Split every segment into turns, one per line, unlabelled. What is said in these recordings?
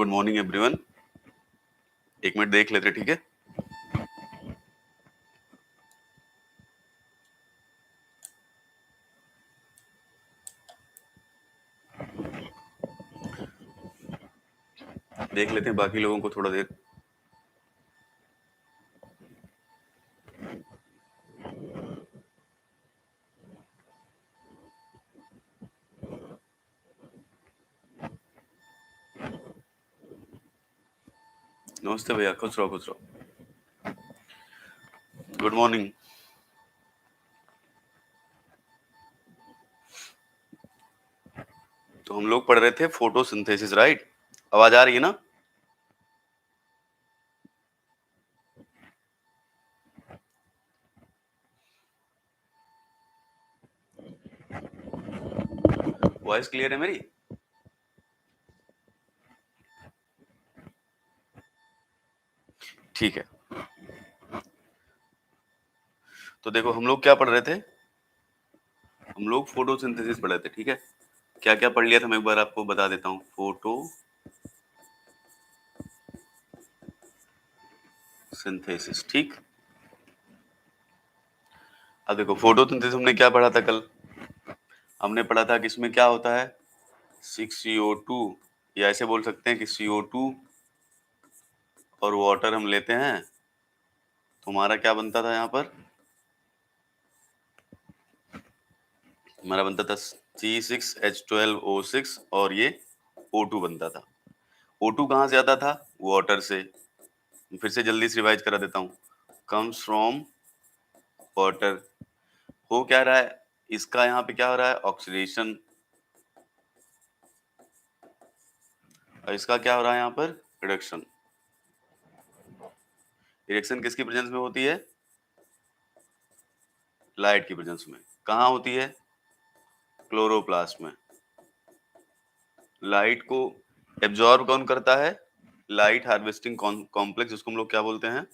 Good morning everyone. एक minute देख लेते, ठीक है। देख लेते हैं बाकी लोगों को थोड़ा देर। नमस्ते भैया, खुश रहो खुश रहो। Good morning. तो हम लोग पढ़ रहे थे फोटोसिंथेसिस, राइट? आवाज आ रही है ना? वॉइस क्लियर है मेरी? ठीक है। तो देखो हम लोग क्या पढ़ रहे थे, हम लोग फोटोसिंथेसिस पढ़ रहे थे, ठीक है। क्या क्या पढ़ लिया था मैं एक बार आपको बता देता हूँ। फोटोसिंथेसिस, ठीक। अब देखो फोटोसिंथेसिस हमने क्या पढ़ा था कल। हमने पढ़ा था कि इसमें क्या होता है, 6CO2, या ऐसे बोल सकते हैं कि CO2 और वाटर हम लेते हैं तो हमारा क्या बनता था यहाँ पर, हमारा बनता था C6H12O6 और ये O2 बनता था। O2 कहाँ से आता था? वाटर से। फिर से जल्दी से रिवाइज करा देता हूँ। Comes from water. हो क्या रहा है इसका, यहाँ पे क्या हो रहा है, ऑक्सीडेशन। और इसका क्या हो रहा है यहाँ पर, रिडक्शन। रिएक्शन किसकी प्रेजेंस में होती है? लाइट की प्रेजेंस में। कहाँ होती है? क्लोरोप्लास्ट में। लाइट को एब्जॉर्ब कौन करता है? लाइट हार्वेस्टिंग कॉम्प्लेक्स, जिसको हम लोग क्या बोलते हैं,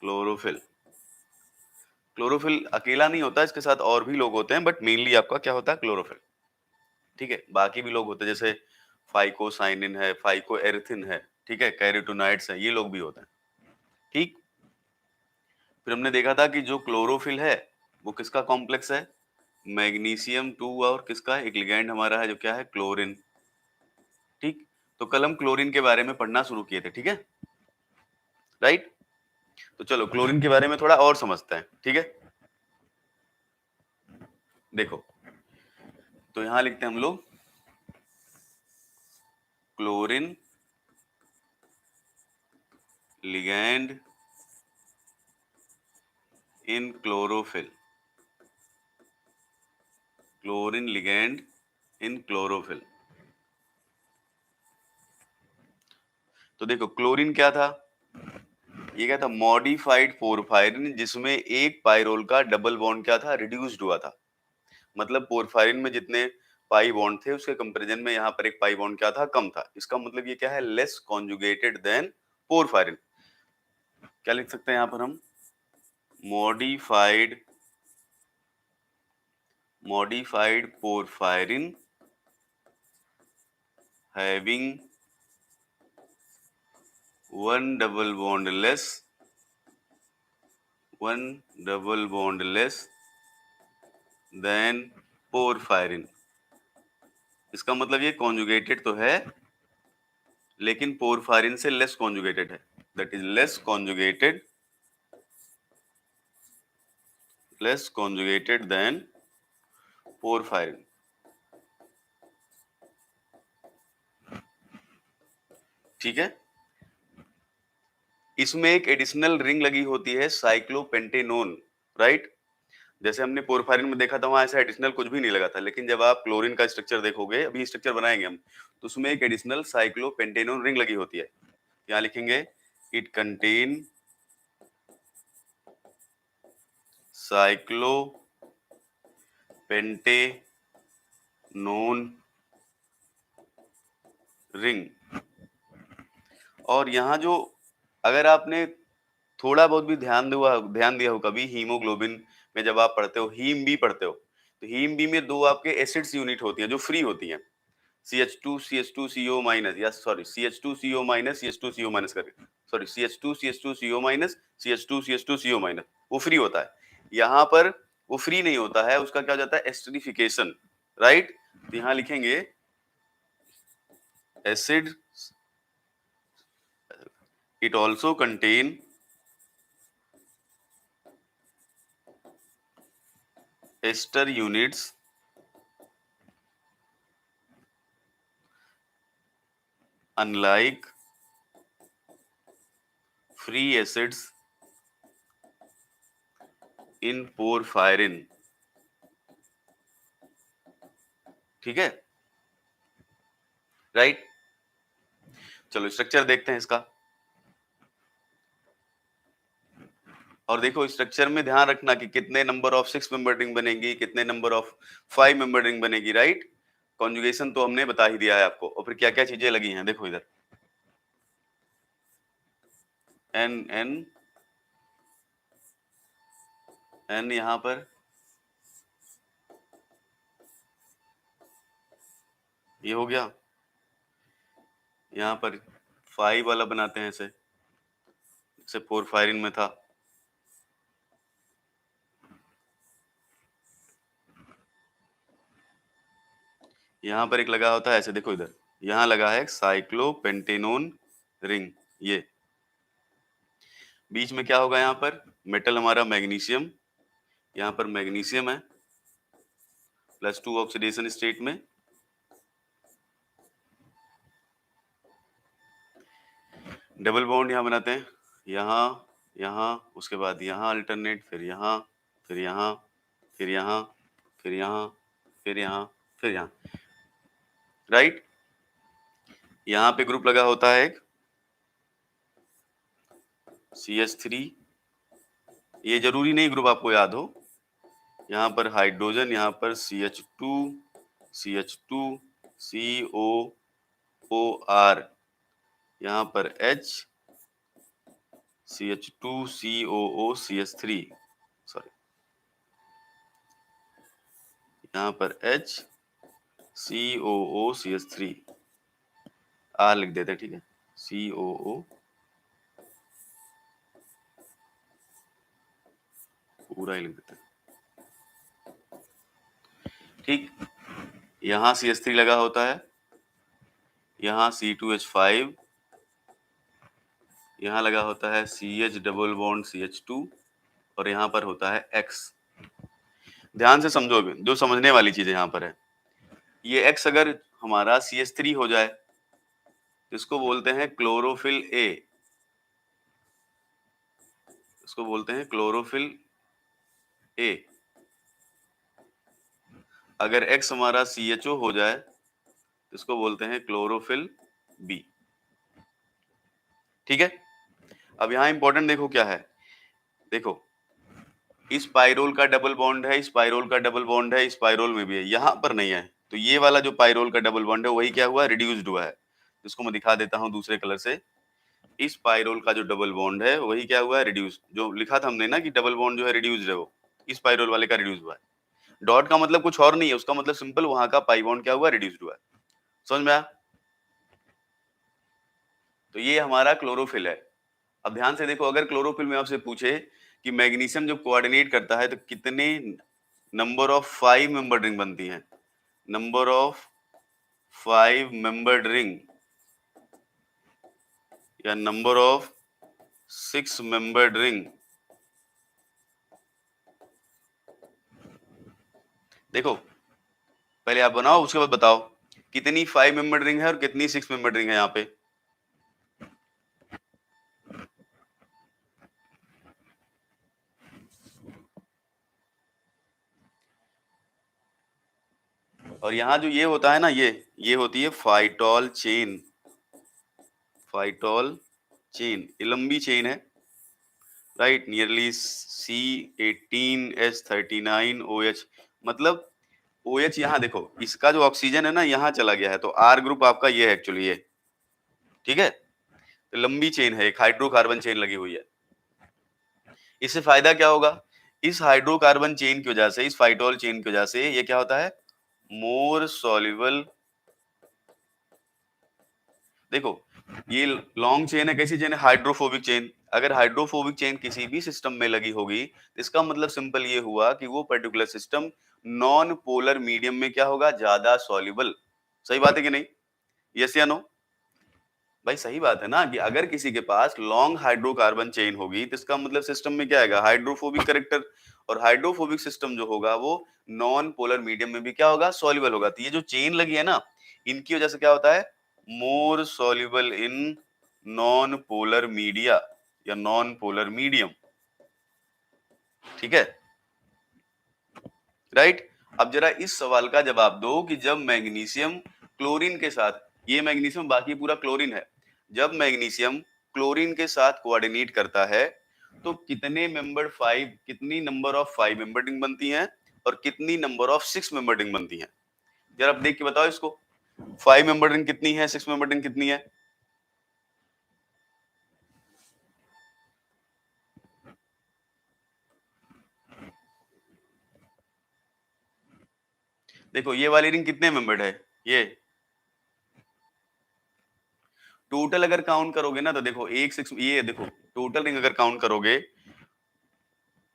क्लोरोफिल। क्लोरोफिल अकेला नहीं होता, इसके साथ और भी लोग होते हैं, बट मेनली आपका क्या होता है, क्लोरोफिल। ठीक है, बाकी भी लोग होते हैं, जैसे फाइकोसाइनिन है, फाइकोएरिथिन है, ठीक है, कैरोटीनॉइड्स है, ये लोग भी होते हैं, ठीक। फिर हमने देखा था कि जो क्लोरोफिल है वो किसका कॉम्प्लेक्स है, मैग्नीशियम 2 और किसका, एक लिगैंड हमारा है जो क्या है, क्लोरीन, ठीक। तो कल हम क्लोरीन के बारे में पढ़ना शुरू किए थे, ठीक है, राइट। तो चलो क्लोरीन के बारे में थोड़ा और समझते हैं, ठीक है। देखो तो यहां लिखते हैं हम लोग क्लोरीन लिगैंड इन क्लोरोफिल, क्लोरीन लिगैंड इन क्लोरोफिल। तो देखो क्लोरीन क्या था, ये क्या था, मॉडिफाइड पोरफायरिन, जिसमें एक पाइरोल का डबल बॉन्ड क्या था, रिड्यूस्ड हुआ था। मतलब पोरफायरिन में जितने पाई बॉन्ड थे उसके कंपैरिजन में यहाँ पर एक पाई बॉन्ड क्या था, कम था। इसका मतलब ये क्या है, लेस कॉन्जुगेटेड देन पोरफायरिन। क्या लिख सकते हैं यहाँ पर हम, modified porphyrin having one double bond less than porphyrin. इसका मतलब ये कॉन्जुगेटेड तो है लेकिन पोरफायरिन से लेस कॉन्जुगेटेड है, that is less conjugated then porphyrin, ठीक है। इसमें एक एडिशनल रिंग लगी होती है, साइक्लोपेंटेनोन, राइट। जैसे हमने पोरफायरिन में देखा था वहां ऐसा एडिशनल कुछ भी नहीं लगा था, लेकिन जब आप क्लोरीन का स्ट्रक्चर देखोगे, अभी स्ट्रक्चर बनाएंगे हम, तो उसमें एक एडिशनल साइक्लोपेंटेनोन रिंग लगी होती है। यहाँ लिखेंगे इट कंटेन साइक्लोपेंटेनोन रिंग। और यहाँ जो, अगर आपने थोड़ा बहुत भी ध्यान दिया हो कभी हीमोग्लोबिन में, जब आप पढ़ते हो हीम बी पढ़ते हो, तो हीम बी में दो आपके एसिड्स यूनिट होती हैं जो फ्री होती हैं, CH2CO माइनस, या sorry CH2CO minus CH2CO minus करके, sorry CH2CO minus CH2CO minus, वो फ्री होता है। यहाँ पर वो फ्री नहीं होता है, उसका क्या हो जाता है, एस्टरिफिकेशन, राइट। तो यहाँ लिखेंगे acid, it also contain ester units unlike free acids in porphyrin। ठीक है, राइट। चलो स्ट्रक्चर देखते हैं इसका। और देखो स्ट्रक्चर में ध्यान रखना कि कितने नंबर ऑफ 6 मेंबर रिंग बनेगी, कितने नंबर ऑफ 5 मेंबर रिंग बनेगी, राइट। कॉन्जुगेशन तो हमने बता ही दिया है आपको, और फिर क्या क्या चीजें लगी हैं देखो इधर, एन एन एन, यहां पर ये हो गया, यहां पर 5 वाला बनाते हैं इसे, जैसे पोरफायरिन में था। यहां पर एक लगा होता है ऐसे, देखो इधर, यहां लगा है साइक्लोपेंटेनोन रिंग, ये बीच में क्या होगा, यहाँ पर मेटल हमारा मैग्नीशियम, यहाँ पर मैग्नीशियम है +2 ऑक्सीडेशन स्टेट में, डबल बॉन्ड यहाँ बनाते हैं, यहाँ यहाँ, उसके बाद यहाँ अल्टरनेट, फिर यहाँ, फिर यहाँ, फिर यहाँ, फिर यहाँ, फिर यहाँ, फिर यहाँ, राइट। यहाँ पे ग्रुप लगा होता है एक CH3, ये जरूरी नहीं ग्रुप आपको याद हो, यहाँ पर हाइड्रोजन, यहाँ पर CH2 CH2 COOR, यहाँ पर H CH2 COO CH3, sorry यहाँ पर H COO CH3, R लिख देते हैं, ठीक है, COO पूरा ही लिख देते हैं, ठीक। यहाँ CH3 लगा होता है, यहाँ C2H5, यहाँ लगा होता है CH डबल बॉन्ड CH2, और यहाँ पर होता है X। ध्यान से समझो, अभी जो समझने वाली चीज यहाँ पर है, ये X अगर हमारा CH3 हो जाए तो इसको बोलते हैं क्लोरोफिल A, इसको बोलते हैं क्लोरोफिल A। अगर X हमारा CHO हो जाए तो इसको बोलते हैं क्लोरोफिल B, ठीक है। अब यहाँ इंपॉर्टेंट देखो क्या है, देखो इस पाइरोल का डबल बॉन्ड है, इस पाइरोल का डबल बॉन्ड है, इस पाइरोल में भी है, यहाँ पर नहीं है, तो ये वाला जो पाइरोल का डबल बॉन्ड है वही क्या हुआ, रिड्यूस्ड हुआ है। इसको मैं दिखा देता हूँ दूसरे कलर से, इस पाइरोल का जो डबल बॉन्ड है वही क्या हुआ है, रिड्यूस, जो लिखा था हमने ना कि डबल बॉन्ड जो है रिड्यूस्ड है, वो इस पाइरोल वाले का रिड्यूस हुआ है। डॉट का मतलब कुछ और नहीं है, उसका मतलब सिंपल वहां का पाई बॉन्ड क्या हुआ, रिड्यूस्ड हुआ है। समझ में आया? तो ये हमारा क्लोरोफिल है। अब ध्यान से देखो, अगर क्लोरोफिल में आपसे पूछे कि मैग्नीशियम जब कोऑर्डिनेट करता है तो कितने नंबर ऑफ 5 मेंबर्ड रिंग बनती है, नंबर ऑफ 5 मेंबर्ड रिंग या नंबर ऑफ 6 मेंबर्ड रिंग, देखो पहले आप बनाओ उसके बाद बताओ कितनी 5 मेंबर्ड रिंग है और कितनी 6 मेंबर्ड रिंग है यहाँ पे। और यहाँ जो ये होता है ना, ये होती है फाइटोल चेन, फाइटोल चेन, ये लंबी चेन है, राइट, नियरली C18H39OH, मतलब OH यहाँ देखो, इसका जो ऑक्सीजन है ना यहाँ चला गया है, तो R ग्रुप आपका ये है एक्चुअली, ये ठीक है। तो लंबी चेन है, एक हाइड्रोकार्बन चेन लगी हुई है। इससे फायदा क्या होगा, इस हाइड्रोकार्बन चेन की वजह से, इस फाइटोल चेन की वजह से ये क्या होता है, मोर सॉल्युबल देखो ये लॉन्ग चेन है, कैसी चेन है? Hydrophobic chain. अगर हाइड्रोफोबिक चेन किसी भी सिस्टम में लगी होगी तो इसका मतलब सिंपल ये हुआ कि वो particular system non polar medium में क्या होगा? ज्यादा सॉल्युबल। सही बात है कि नहीं? यस या नो? भाई सही बात है ना कि अगर किसी के पास लॉन्ग हाइड्रोकार्बन चेन होगी तो इसका मतलब सिस्टम में क्या आएगा? Hydrophobic character. और हाइड्रोफोबिक सिस्टम जो होगा वो नॉन पोलर मीडियम में भी क्या होगा? सॉल्युबल होगा। तो ये जो चेन लगी है ना, इनकी वजह से क्या होता है? More soluble in non polar media या नॉन पोलर मीडियम। ठीक है, राइट। अब जरा इस सवाल का जवाब दो कि जब मैग्नीशियम क्लोरीन के साथ, ये मैग्नीशियम बाकी पूरा क्लोरीन है, जब मैग्नीशियम क्लोरीन के साथ कोऑर्डिनेट करता है तो कितने मेंबर फाइव, कितनी number of five member ring बनती हैं और कितनी number of six member ring बनती हैं? जरा आप देख के बताओ इसको। फाइव मेंबर रिंग कितनी है, सिक्स मेंबर रिंग कितनी है? देखो ये वाली रिंग कितने मेंबर्ड है? ये टोटल अगर काउंट करोगे ना तो देखो एक सिक्स, ये देखो टोटल रिंग अगर काउंट करोगे,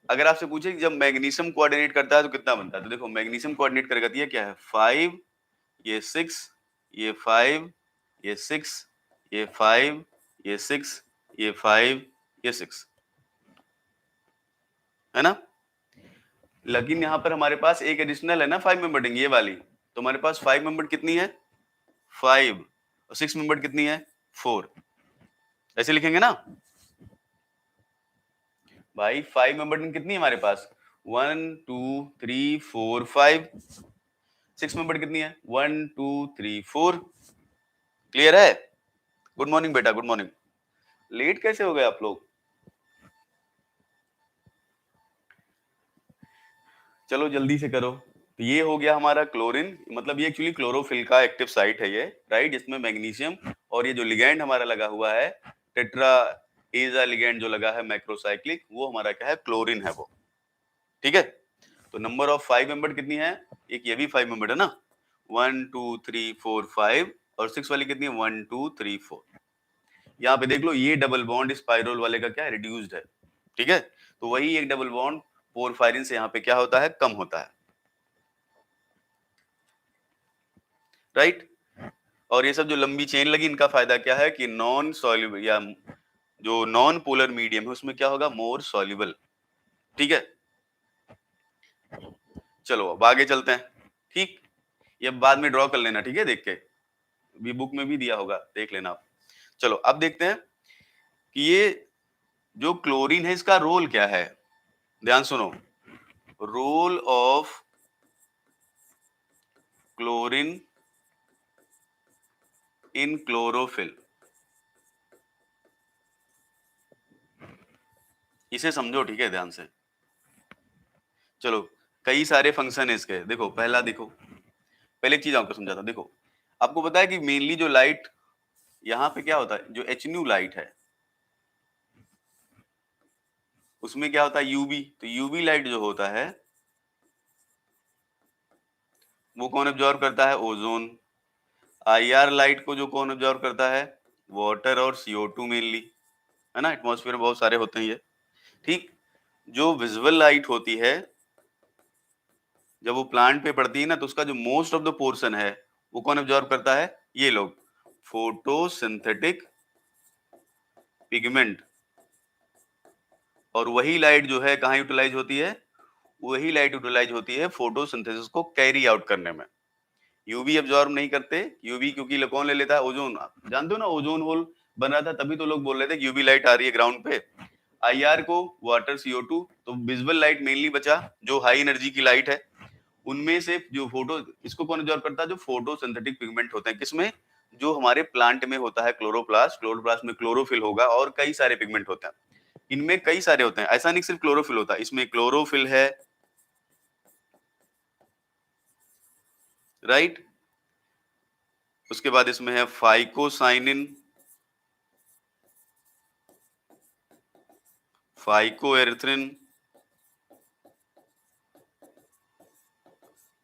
अगर आपसे पूछे कि जब मैग्नीशियम कोऑर्डिनेट करता है तो कितना बनता है, तो देखो मैग्नीशियम कोऑर्डिनेट करेगा तो ये क्या है? फाइव, ये सिक्स, ये फाइव, ये सिक्स, ये फाइव, ये सिक्स, ये फाइव, ये सिक्स, है ना? लेकिन यहाँ पर हमारे पास एक एडिशनल है ना फाइव मेंबर रिंग, ये वाली। तो हमारे पास फाइव मेंबर कितनी है? फाइव। और सिक्स मेंबर कितनी है? फोर। ऐसे लिखेंगे ना भाई? फाइव मेंबर रिंग कितनी है हमारे पास? One two three four five. Six member कितनी है? One two three four. Clear है? गुड मॉर्निंग बेटा, गुड मॉर्निंग। लेट कैसे हो गए आप लोग? चलो जल्दी से करो। तो ये हो गया हमारा क्लोरीन, मतलब ये एक्चुअली क्लोरोफिल का एक्टिव साइट है ये, राइट, जिसमें मैग्नीशियम, और ये जो लिगैंड हमारा लगा हुआ है टेट्रा एजा लिगैंड जो लगा है मैक्रोसाइक्लिक, वो हमारा क्या है? क्लोरीन है वो। ठीक है, तो नंबर ऑफ फाइव मेंबर कितनी है? एक ये भी फाइव मेंबर है ना, one two three four five. और सिक्स वाली कितनी है? One two three four. यहाँ पे देख लो ये डबल बॉन्ड स्पाइरल वाले का क्या है? रिड्यूस्ड है। ठीक है, तो वही एक डबल बॉन्ड पोरफायरिन से यहाँ पे क्या होता है? कम होता है, राइट। और ये सब जो लंबी चेन लगी, इनका फायदा क्या है कि नॉन सॉल्युबल या जो नॉन पोलर मीडियम है उसमें क्या होगा? मोर सॉल्युबल। ठीक है, चलो अब आगे चलते हैं। ठीक, ये बाद में ड्रॉ कर लेना, ठीक है, देख के, भी बुक में भी दिया होगा, देख लेना आप। चलो अब देखते हैं कि ये जो क्लोरीन है इसका रोल क्या है। ध्यान सुनो, role of chlorine in chlorophyll. इसे समझो, ठीक है, ध्यान से। चलो, कई सारे फंक्शन है इसके। देखो पहला, देखो पहले एक चीज आपको समझाता हूं। देखो आपको पता है कि मेनली जो लाइट यहाँ पे क्या होता है, जो एच न्यू लाइट है उसमें क्या होता है? यूवी। तो यूवी लाइट जो होता है वो कौन एब्जॉर्ब करता है? ओजोन। आईआर लाइट को जो कौन एब्जॉर्ब करता है? वाटर और CO2 मेनली, है ना, एटमॉस्फेयर में बहुत सारे होते हैं ये। ठीक, जो विजुअल लाइट होती है जब वो प्लांट पे पड़ती है ना, तो उसका जो मोस्ट ऑफ द पोर्शन है वो कौन एब्जॉर्ब करता है? ये लोग, फोटोसिंथेटिक पिगमेंट। और वही लाइट जो है कहाँ यूटिलाइज होती है? वही लाइट यूटिलाइज होती है फोटोसिंथेसिस को कैरी आउट करने में। यूवी एब्जॉर्ब नहीं करते, यूवी क्योंकि कौन ले लेता है? ओजोन। आप जानते हो ना ओजोन होल बन रहा था, तभी तो लोग बोल रहे थे कि यूवी लाइट आ रही है ग्राउंड पे। आईआर को वाटर, CO2, तो विजुअल लाइट मेनली बचा जो हाई एनर्जी की लाइट है। उनमें से जो फोटो, इसको कौन एब्जॉर्ब करता है? जो फोटोसिंथेटिक पिगमेंट होते हैं, किसमें? जो हमारे प्लांट में होता है क्लोरोप्लास्ट। क्लोरोप्लास्ट में क्लोरोफिल होगा और कई सारे पिगमेंट होते हैं। इनमें कई सारे होते हैं, ऐसा नहीं सिर्फ क्लोरोफिल होता है, इसमें क्लोरोफिल है, राइट। उसके बाद इसमें है फाइकोसाइनिन, फाइकोएरिथ्रिन,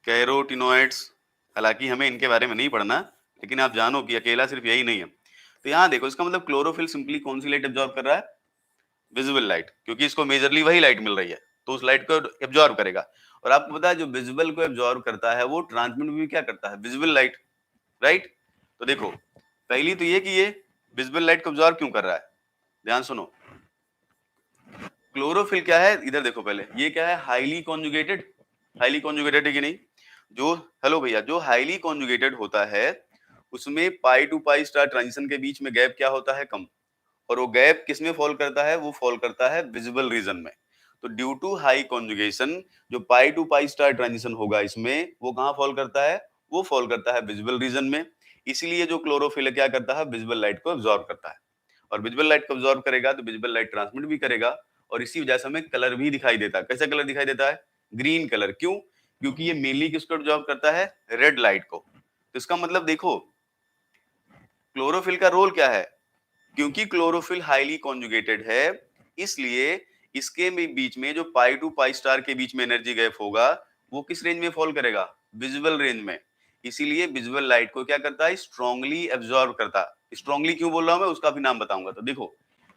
कैरोटिनॉइड्स। हालांकि हमें इनके बारे में नहीं पढ़ना, लेकिन आप जानो कि अकेला सिर्फ यही नहीं है। तो यहाँ देखो, इसका मतलब क्लोरोफिल सिंपली कौन सी लाइट एब्जॉर्ब कर रहा है? विजिबल लाइट, क्योंकि इसको मेजरली वही लाइट मिल रही है, तो उस लाइट को एब्जॉर्ब करेगा। और आपको पता है जो विजिबल को एब्जॉर्ब करता है वो ट्रांसमिट भी क्या करता है? Visible light, right? तो देखो, पहली तो ये कि ये विजिबल लाइट को एब्जॉर्ब क्यों कर रहा है, ध्यान सुनो। क्लोरोफिल क्या है, इधर देखो पहले, ये क्या है? Highly conjugated. हाईली कॉन्जुगेटेड है कि नहीं? जो, हेलो भैया, जो हाईली कॉन्जुगेटेड होता है उसमें पाई टू पाई स्टार ट्रांजिशन के बीच में गैप क्या होता है? कम। और वो गैप किस में फॉल करता है? वो फॉल करता है विजिबल रीजन में। तो ड्यू टू हाई कॉन्जुगेशन जो पाई टू पाई स्टार ट्रांजिशन होगा इसमें, वो कहाँ फॉल करता है? वो फॉल करता है विजिबल रीजन में। इसलिए जो क्लोरोफिल है क्या करता है? विजिबल लाइट को एब्जॉर्ब करता है। और विजिबल लाइट को एब्जॉर्ब करेगा तो विजिबल लाइट ट्रांसमिट भी करेगा, और इसी वजह से हमें कलर भी दिखाई देता है। कैसा कलर दिखाई देता है? Green colour. क्यों? क्योंकि ये मेनली किसको एब्जॉर्ब करता है? रेड लाइट को। तो इसका मतलब देखो, क्लोरोफिल का रोल क्या है? क्योंकि क्लोरोफिल हाईली कॉन्जुगेटेड है, इसलिए इसके बीच में जो पाई टू पाई स्टार के बीच में एनर्जी गैप होगा वो किस रेंज में फॉल करेगा? विजिबल रेंज में। इसीलिए विजिबल लाइट को क्या करता है? स्ट्रांगली एब्जॉर्ब करता है। स्ट्रांगली क्यों बोल रहा हूं मैं, उसका भी नाम बताऊंगा। तो देखो,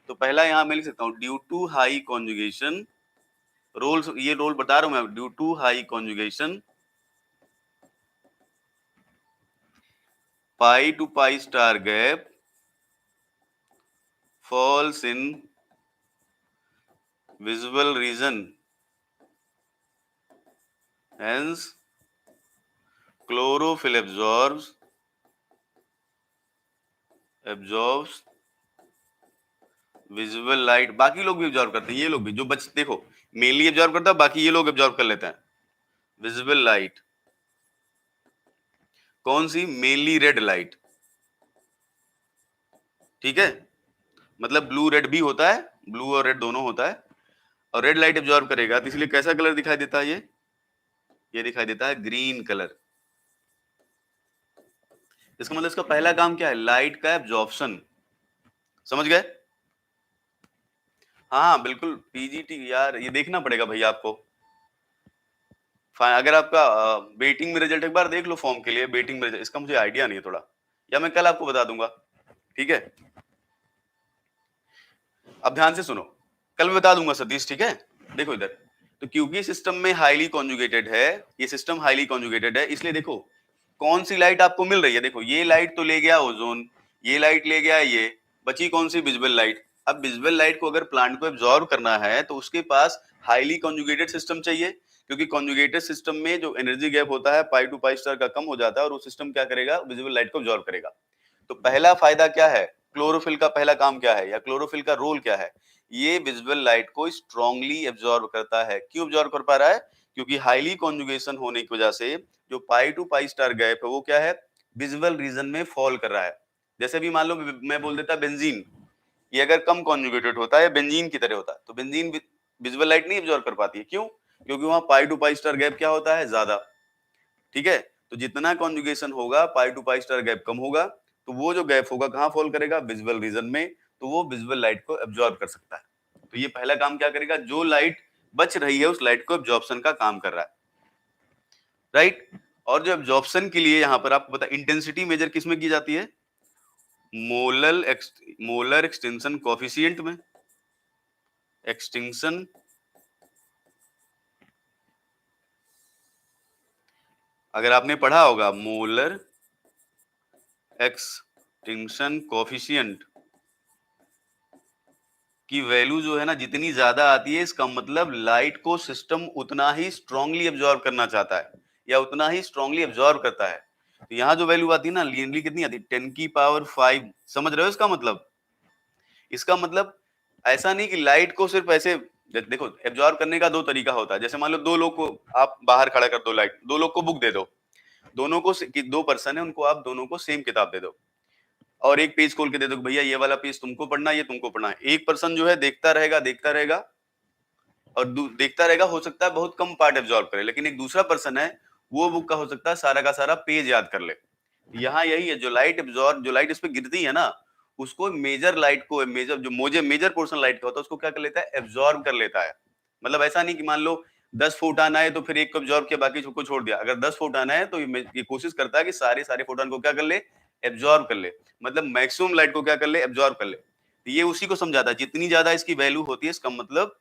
तो पहला यहां मैं लिख सकता हूं due to high conjugation. Role, ये रोल बता रहा हूं मैं, due to high conjugation pi to pi star gap falls in visible region, hence chlorophyll absorbs visible light. बाकी लोग भी एब्जॉर्ब करते हैं, ये लोग भी, जो बच देखो मेनली एब्जॉर्ब करता है, बाकी ये लोग एब्जॉर्ब कर लेते हैं विजिबल लाइट। कौन सी? मेनली रेड लाइट, ठीक है? मतलब ब्लू रेड भी होता है, ब्लू और रेड दोनों होता है। और रेड लाइट एब्जॉर्ब करेगा तो इसलिए कैसा कलर दिखाई देता है? ये दिखाई देता है ग्रीन कलर। इसका मतलब इसका पहला काम क्या है? लाइट का एब्जॉर्प्शन। समझ गए? हाँ बिल्कुल, पीजीटी यार ये देखना पड़ेगा भैया आपको। अगर आपका वेटिंग में रिजल्ट एक बार देख लो फॉर्म के लिए, वेटिंग में रिजल्ट, इसका मुझे आइडिया नहीं है थोड़ा, या मैं कल आपको बता दूंगा, ठीक है? अब ध्यान से सुनो, कल मैं बता दूंगा सतीश, ठीक है? देखो इधर, तो क्योंकि सिस्टम में हाईली कॉन्जुगेटेड है, ये सिस्टम हाईली कॉन्जुगेटेड है, इसलिए देखो कौन सी लाइट आपको मिल रही है। देखो ये लाइट तो ले गया ओजोन, ये लाइट ले गया ये, बची कौन सी? Visible light. अब विजिबल लाइट को अगर प्लांट को एब्जॉर्ब करना है तो उसके पास हाईली कॉन्जुगेटेड सिस्टम चाहिए, क्योंकि कॉन्जुगेटेड सिस्टम में जो एनर्जी गैप होता है पाई टू पाई स्टार का कम हो जाता है, और वो सिस्टम क्या करेगा? विजिबल लाइट को एब्जॉर्ब करेगा। तो पहला फायदा क्या है? क्लोरोफिल का पहला काम क्या है, या क्लोरोफिल का रोल क्या है? ये विजिबल लाइट को स्ट्रांगली एब्जॉर्ब करता है। क्यों एब्जॉर्ब कर पा रहा है? क्योंकि हाईली कॉन्जुगेशन होने की वजह से जो पाई टू पाई स्टार गैप है वो क्या है? विजिबल रीजन में फॉल कर रहा है। जैसे भी मान लो मैं बोल देता बेंजीन, ये अगर कम कॉन्जुगेटेड होता है, बेंजीन की तरह होता है, तो बेंजीन विजिबल लाइट नहीं एब्जॉर्ब कर पाती है। क्यों? क्योंकि वहां पाई टू पाई स्टार गैप क्या होता है? ज्यादा, ठीक है? तो जितना कॉन्जुगेशन होगा पाई टू पाई स्टार गैप कम होगा, तो वो जो गैप होगा कहां फॉल करेगा? विजिबल रीजन में। तो वो विजिबल लाइट को एब्जॉर्ब कर सकता है। तो ये पहला काम क्या करेगा? जो लाइट बच रही है उस लाइट को एब्जॉर्प्शन का काम कर रहा है, राइट? और जो एब्जॉर्प्शन के लिए यहां पर आपको पता, इंटेंसिटी मेजर किस में की जाती है? मोलर एक्सटेंशन कोफिशिएंट में। एक्सटिंक्शन, अगर आपने पढ़ा होगा मोलर एक्सटिंक्शन कोफिशिएंट की वैल्यू जो है ना, जितनी ज्यादा आती है, इसका मतलब लाइट को सिस्टम उतना ही स्ट्रांगली एब्जॉर्ब करना चाहता है, या उतना ही स्ट्रांगली एब्जॉर्ब करता है। तो यहाँ जो वैल्यू आती है ना, लीनियरली कितनी आती है? 10⁵ समझ रहे हो इसका मतलब? इसका मतलब ऐसा नहीं कि लाइट को सिर्फ ऐसे, देखो एब्जॉर्ब करने का दो तरीका होता है। जैसे मान लो दो लोग को आप बाहर खड़ा कर दो, लाइट, दो लोग को बुक दे दो, दोनों को कि दो पर्सन है, उनको आप दोनों को सेम किताब दे दो, और एक पेज खोल के दे दो भैया ये वाला पेज तुमको पढ़ना है, ये तुमको पढ़ना है। एक पर्सन जो है देखता रहेगा देखता रहेगा और देखता रहेगा, हो सकता है बहुत कम पार्ट एब्जॉर्ब करे, लेकिन एक दूसरा पर्सन है वो बुक का हो सकता है सारा का सारा पेज याद कर ले। यहाँ यही है, जो लाइट एब्जॉर्ब, जो लाइट इस पे गिरती है ना, उसको मेजर लाइट को, मेजर जो मेजर पोर्शन लाइट का होता है उसको क्या कर लेता है? एब्जॉर्ब कर लेता है। मतलब ऐसा नहीं कि मान लो 10 फोटॉन आए तो फिर एक को एब्जॉर्ब किया बाकी सबको छोड़ दिया। अगर 10 फोटॉन आए तो ये कोशिश करता है कि सारे फोटॉन को क्या कर ले? एब्जॉर्ब कर ले, मतलब मैक्सिमम लाइट को क्या कर ले, एब्जॉर्ब कर ले। तो ये उसी को समझाता है, जितनी ज्यादा इसकी वैल्यू होती है इसका मतलब,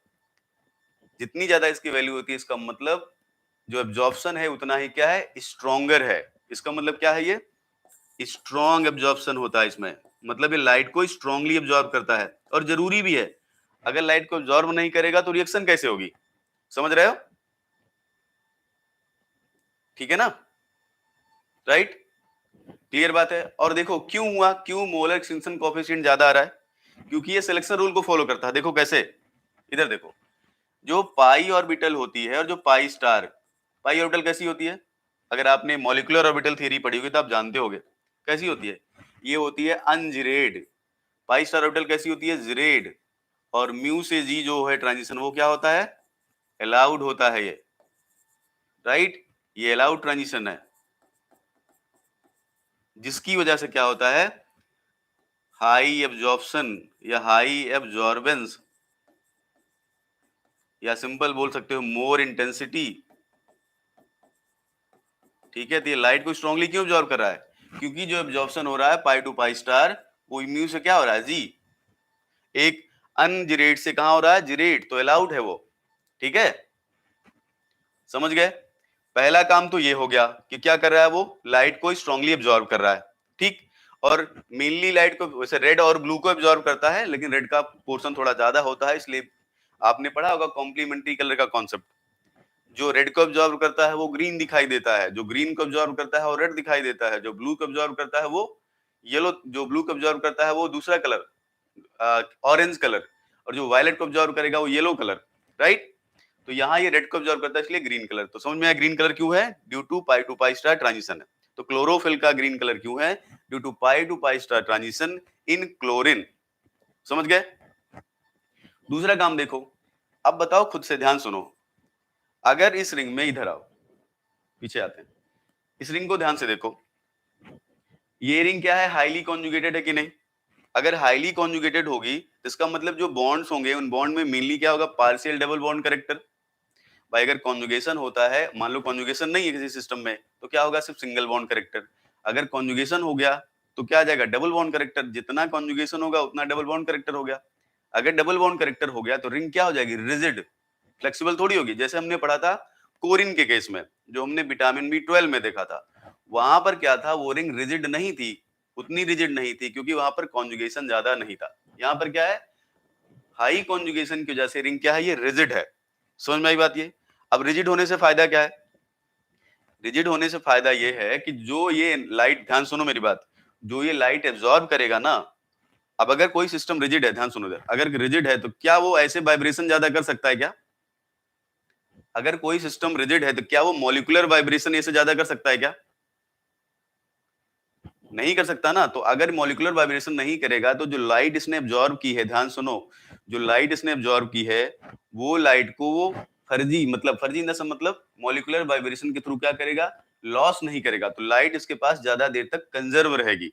जितनी ज्यादा इसकी वैल्यू होती है इसका मतलब जो एब्जॉर्प्शन है उतना ही क्या है, स्ट्रॉन्गर है। इसका मतलब क्या है, ये स्ट्रॉन्ग एब्जॉर्प्शन होता है इसमें, मतलब ये लाइट को स्ट्रांगली एब्जॉर्ब करता है और जरूरी भी है। अगर लाइट को एब्जॉर्ब नहीं करेगा तो रिएक्शन कैसे होगी, समझ रहे हो? ठीक है ना, राइट, क्लियर बात है। और देखो क्यों हुआ, क्यों मोलर एक्सटिंक्शन कोएफिशिएंट ज्यादा आ रहा है, क्योंकि ये सिलेक्शन रूल को फॉलो करता है। देखो कैसे, इधर देखो, जो पाई ऑर्बिटल होती है और जो पाई स्टार, पाई ऑर्बिटल कैसी होती है, अगर आपने मॉलिक्यूलर ऑर्बिटल थ्योरी पढ़ी होगी तो आप जानते होगे कैसी होती है, ये होती है अनजिरेड। पाई स्टार ऑर्बिटल कैसी होती है, जिरेड। और म्यू से जी जो है ट्रांजिशन वो क्या होता है, अलाउड होता है ये, राइट, ये अलाउड ट्रांजिशन है, जिसकी वजह से क्या होता है, हाई एब्जॉर्प्शन या हाई एब्जॉर्बेंस, या सिंपल बोल सकते हो मोर इंटेंसिटी। ठीक है, तो ये लाइट को स्ट्रांगली क्यों एब्जॉर्ब कर रहा है, क्योंकि जो एब्जॉर्प्शन हो रहा है पाई टू पाई स्टार वो म्यू से क्या हो रहा है, जी। एक अनजिरेट से कहां हो रहा है, जिरेट, तो अलाउड है वो। ठीक है, समझ गए। पहला काम तो ये हो गया कि क्या कर रहा है, वो लाइट को स्ट्रांगली एब्जॉर्ब कर रहा है। ठीक, और मेनली लाइट को वैसे रेड और ब्लू को एब्जॉर्ब करता है, लेकिन रेड का पोर्शन थोड़ा ज्यादा होता है, इसलिए आपने पढ़ा होगा कॉम्प्लीमेंट्री कलर का कॉन्सेप्ट। जो रेड को एब्जॉर्ब करता है वो ग्रीन दिखाई देता है, जो ग्रीन को एब्जॉर्ब करता है वो रेड दिखाई देता है, जो ब्लू को एब्जॉर्ब करता है वो येलो, जो ब्लू को एब्जॉर्ब करता है वो दूसरा कलर ऑरेंज कलर, और जो वायलेट को एब्जॉर्ब करेगा वो येलो कलर, राइट। तो यहाँ ये रेड को एब्जॉर्ब करता है इसलिए ग्रीन कलर। तो समझ में आया ग्रीन कलर क्यों है, due to pi star transition है। तो क्लोरोफिल का ग्रीन कलर क्यों है, due to pi star transition in chlorine. समझ गए। दूसरा काम देखो, अब बताओ खुद से, ध्यान सुनो, अगर इस रिंग में, इधर आओ, पीछे आते हैं, इस रिंग को ध्यान से देखो, ये रिंग क्या है, हाईली कॉन्जुगेटेड है कि नहीं। अगर हाईली कॉन्जुगेटेड होगी तो इसका मतलब जो बॉन्ड्स होंगे उन बॉन्ड में मेनली क्या होगा, पार्शियल डबल बॉन्ड करेक्टर। भाई अगर कॉन्जुगेशन होता है, मान लो कॉन्जुगेशन नहीं है किसी सिस्टम में, तो क्या होगा, सिर्फ सिंगल बॉन्ड करेक्टर। अगर कॉन्जुगेशन हो गया तो क्या आ जाएगा, डबल बॉन्ड करेक्टर। जितना कॉन्जुगेशन होगा उतना डबल बॉन्ड करेक्टर हो गया। अगर डबल बॉन्ड करेक्टर हो गया तो रिंग क्या हो जाएगी, रिजिड, फ्लेक्सिबल थोड़ी होगी। जैसे हमने पढ़ा था कोरिन के केस में, जो हमने विटामिन B12 में देखा था, वहां पर क्या था, वो रिंग रिजिड नहीं थी, उतनी रिजिड नहीं थी, क्योंकि वहां पर कॉन्जुगेशन ज्यादा नहीं था। यहाँ पर क्या है, हाई कॉन्जुगेशन की वजह से रिंग क्या है, ये रिजिड है। समझ में आई बात ये। अब रिजिड होने से फायदा क्या है, रिजिड होने से फायदा ये है कि जो ये लाइट, ध्यान सुनो मेरी बात, जो ये लाइट एब्जॉर्ब करेगा ना, अब अगर कोई सिस्टम रिजिड है, ध्यान सुनो इधर, अगर रिजिड है तो क्या वो ऐसे वाइब्रेशन ज्यादा कर सकता है क्या, अगर कोई सिस्टम रिजिड है तो क्या वो मॉलिक्यूलर वाइब्रेशन ऐसे ज्यादा कर सकता है क्या, नहीं कर सकता ना। तो अगर मॉलिक्यूलर वाइब्रेशन नहीं करेगा तो जो लाइट इसने एब्जॉर्ब की है, ध्यान सुनो, जो लाइट इसने एब्जॉर्ब की है वो लाइट को वो फर्जी, मतलब फर्जी इन द सेंस मतलब मॉलिक्यूलर वाइब्रेशन के थ्रू क्या करेगा, लॉस नहीं करेगा। तो लाइट इसके पास ज्यादा देर तक कंजर्व रहेगी,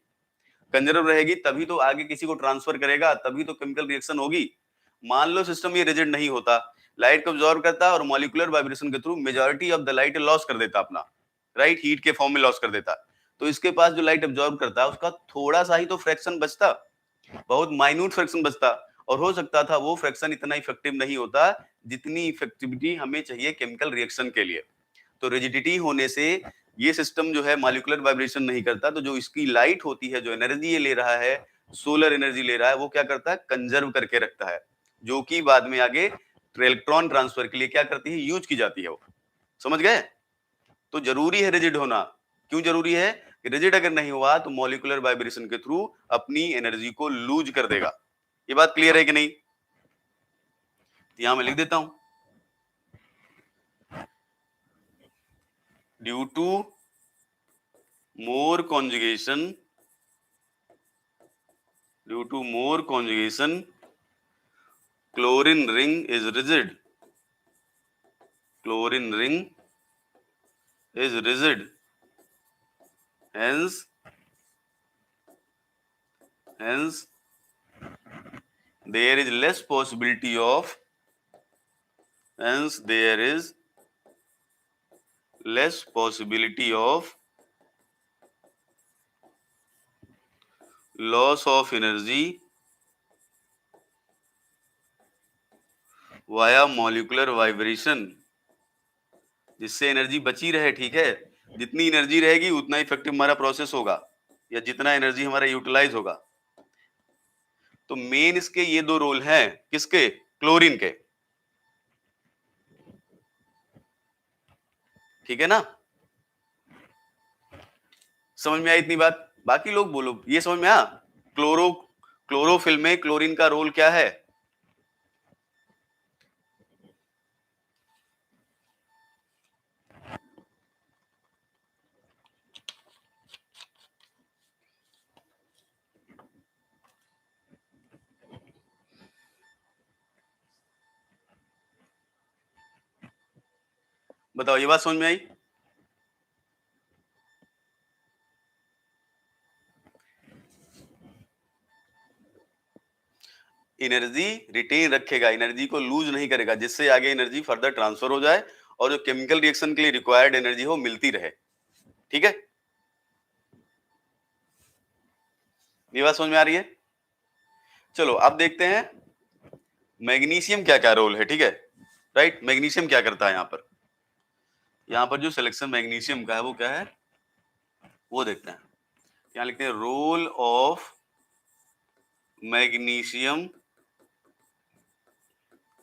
कंजर्व रहेगी तभी तो आगे किसी को ट्रांसफर करेगा, तभी तो केमिकल रिएक्शन होगी। मान लो सिस्टम ये रिजिड नहीं होता, लाइट को एब्जॉर्ब करता और मॉलिक्यूलर वाइब्रेशन के through majority of the light loss कर देता अपना, राइट, हीट के फॉर्म में लॉस कर देता। तो इसके पास जो लाइट एब्जॉर्ब करता है उसका थोड़ा सा ही तो फ्रैक्शन बचता, बहुत माइन्यूट फ्रैक्शन बचता, और हो सकता था वो फ्रैक्शन इतना इफेक्टिव नहीं होता जितनी इफेक्टिविटी हमें चाहिए केमिकल रिएक्शन के लिए। तो रिजिडिटी होने से ये सिस्टम जो है मॉलिक्यूलर वाइब्रेशन नहीं करता, तो जो इसकी लाइट होती है, जो एनर्जी ये ले रहा है, सोलर एनर्जी ले रहा है, वो क्या करता है, कंजर्व करके रखता है, जो कि बाद में आगे इलेक्ट्रॉन ट्रांसफर के लिए क्या करती है, यूज की जाती है वो। समझ गए। तो जरूरी है रिजिड होना। क्यों जरूरी है, रिजिड अगर नहीं हुआ तो मॉलिक्यूलर वाइब्रेशन के थ्रू अपनी एनर्जी को लूज कर देगा। ये बात क्लियर है कि नहीं, यहां मैं लिख देता हूं, due to more conjugation, due to more conjugation chlorine ring is rigid, chlorine ring is rigid, hence there is less possibility of, hence there is less possibility of loss of energy via molecular vibration, जिससे energy बची रहे। ठीक है, जितनी energy रहेगी उतना effective हमारा process होगा, या जितना एनर्जी हमारा यूटिलाइज होगा। तो मेन इसके ये दो रोल हैं, किसके? क्लोरीन के। ठीक है ना, समझ में आई इतनी बात? बाकी लोग बोलो, ये समझ में आ? क्लोरोफिल में क्लोरीन का रोल क्या है? बताओ, ये बात समझ में आई? एनर्जी रिटेन रखेगा, एनर्जी को लूज नहीं करेगा, जिससे आगे एनर्जी फर्दर ट्रांसफर हो जाए और जो केमिकल रिएक्शन के लिए रिक्वायर्ड एनर्जी हो मिलती रहे। ठीक है, ये बात समझ में आ रही है? चलो अब देखते हैं मैग्नीशियम क्या क्या रोल है। ठीक है, राइट, मैग्नीशियम क्या करता है यहाँ पर जो सिलेक्शन मैग्नीशियम का है वो क्या है, वो देखते हैं। यहाँ लिखते हैं role of magnesium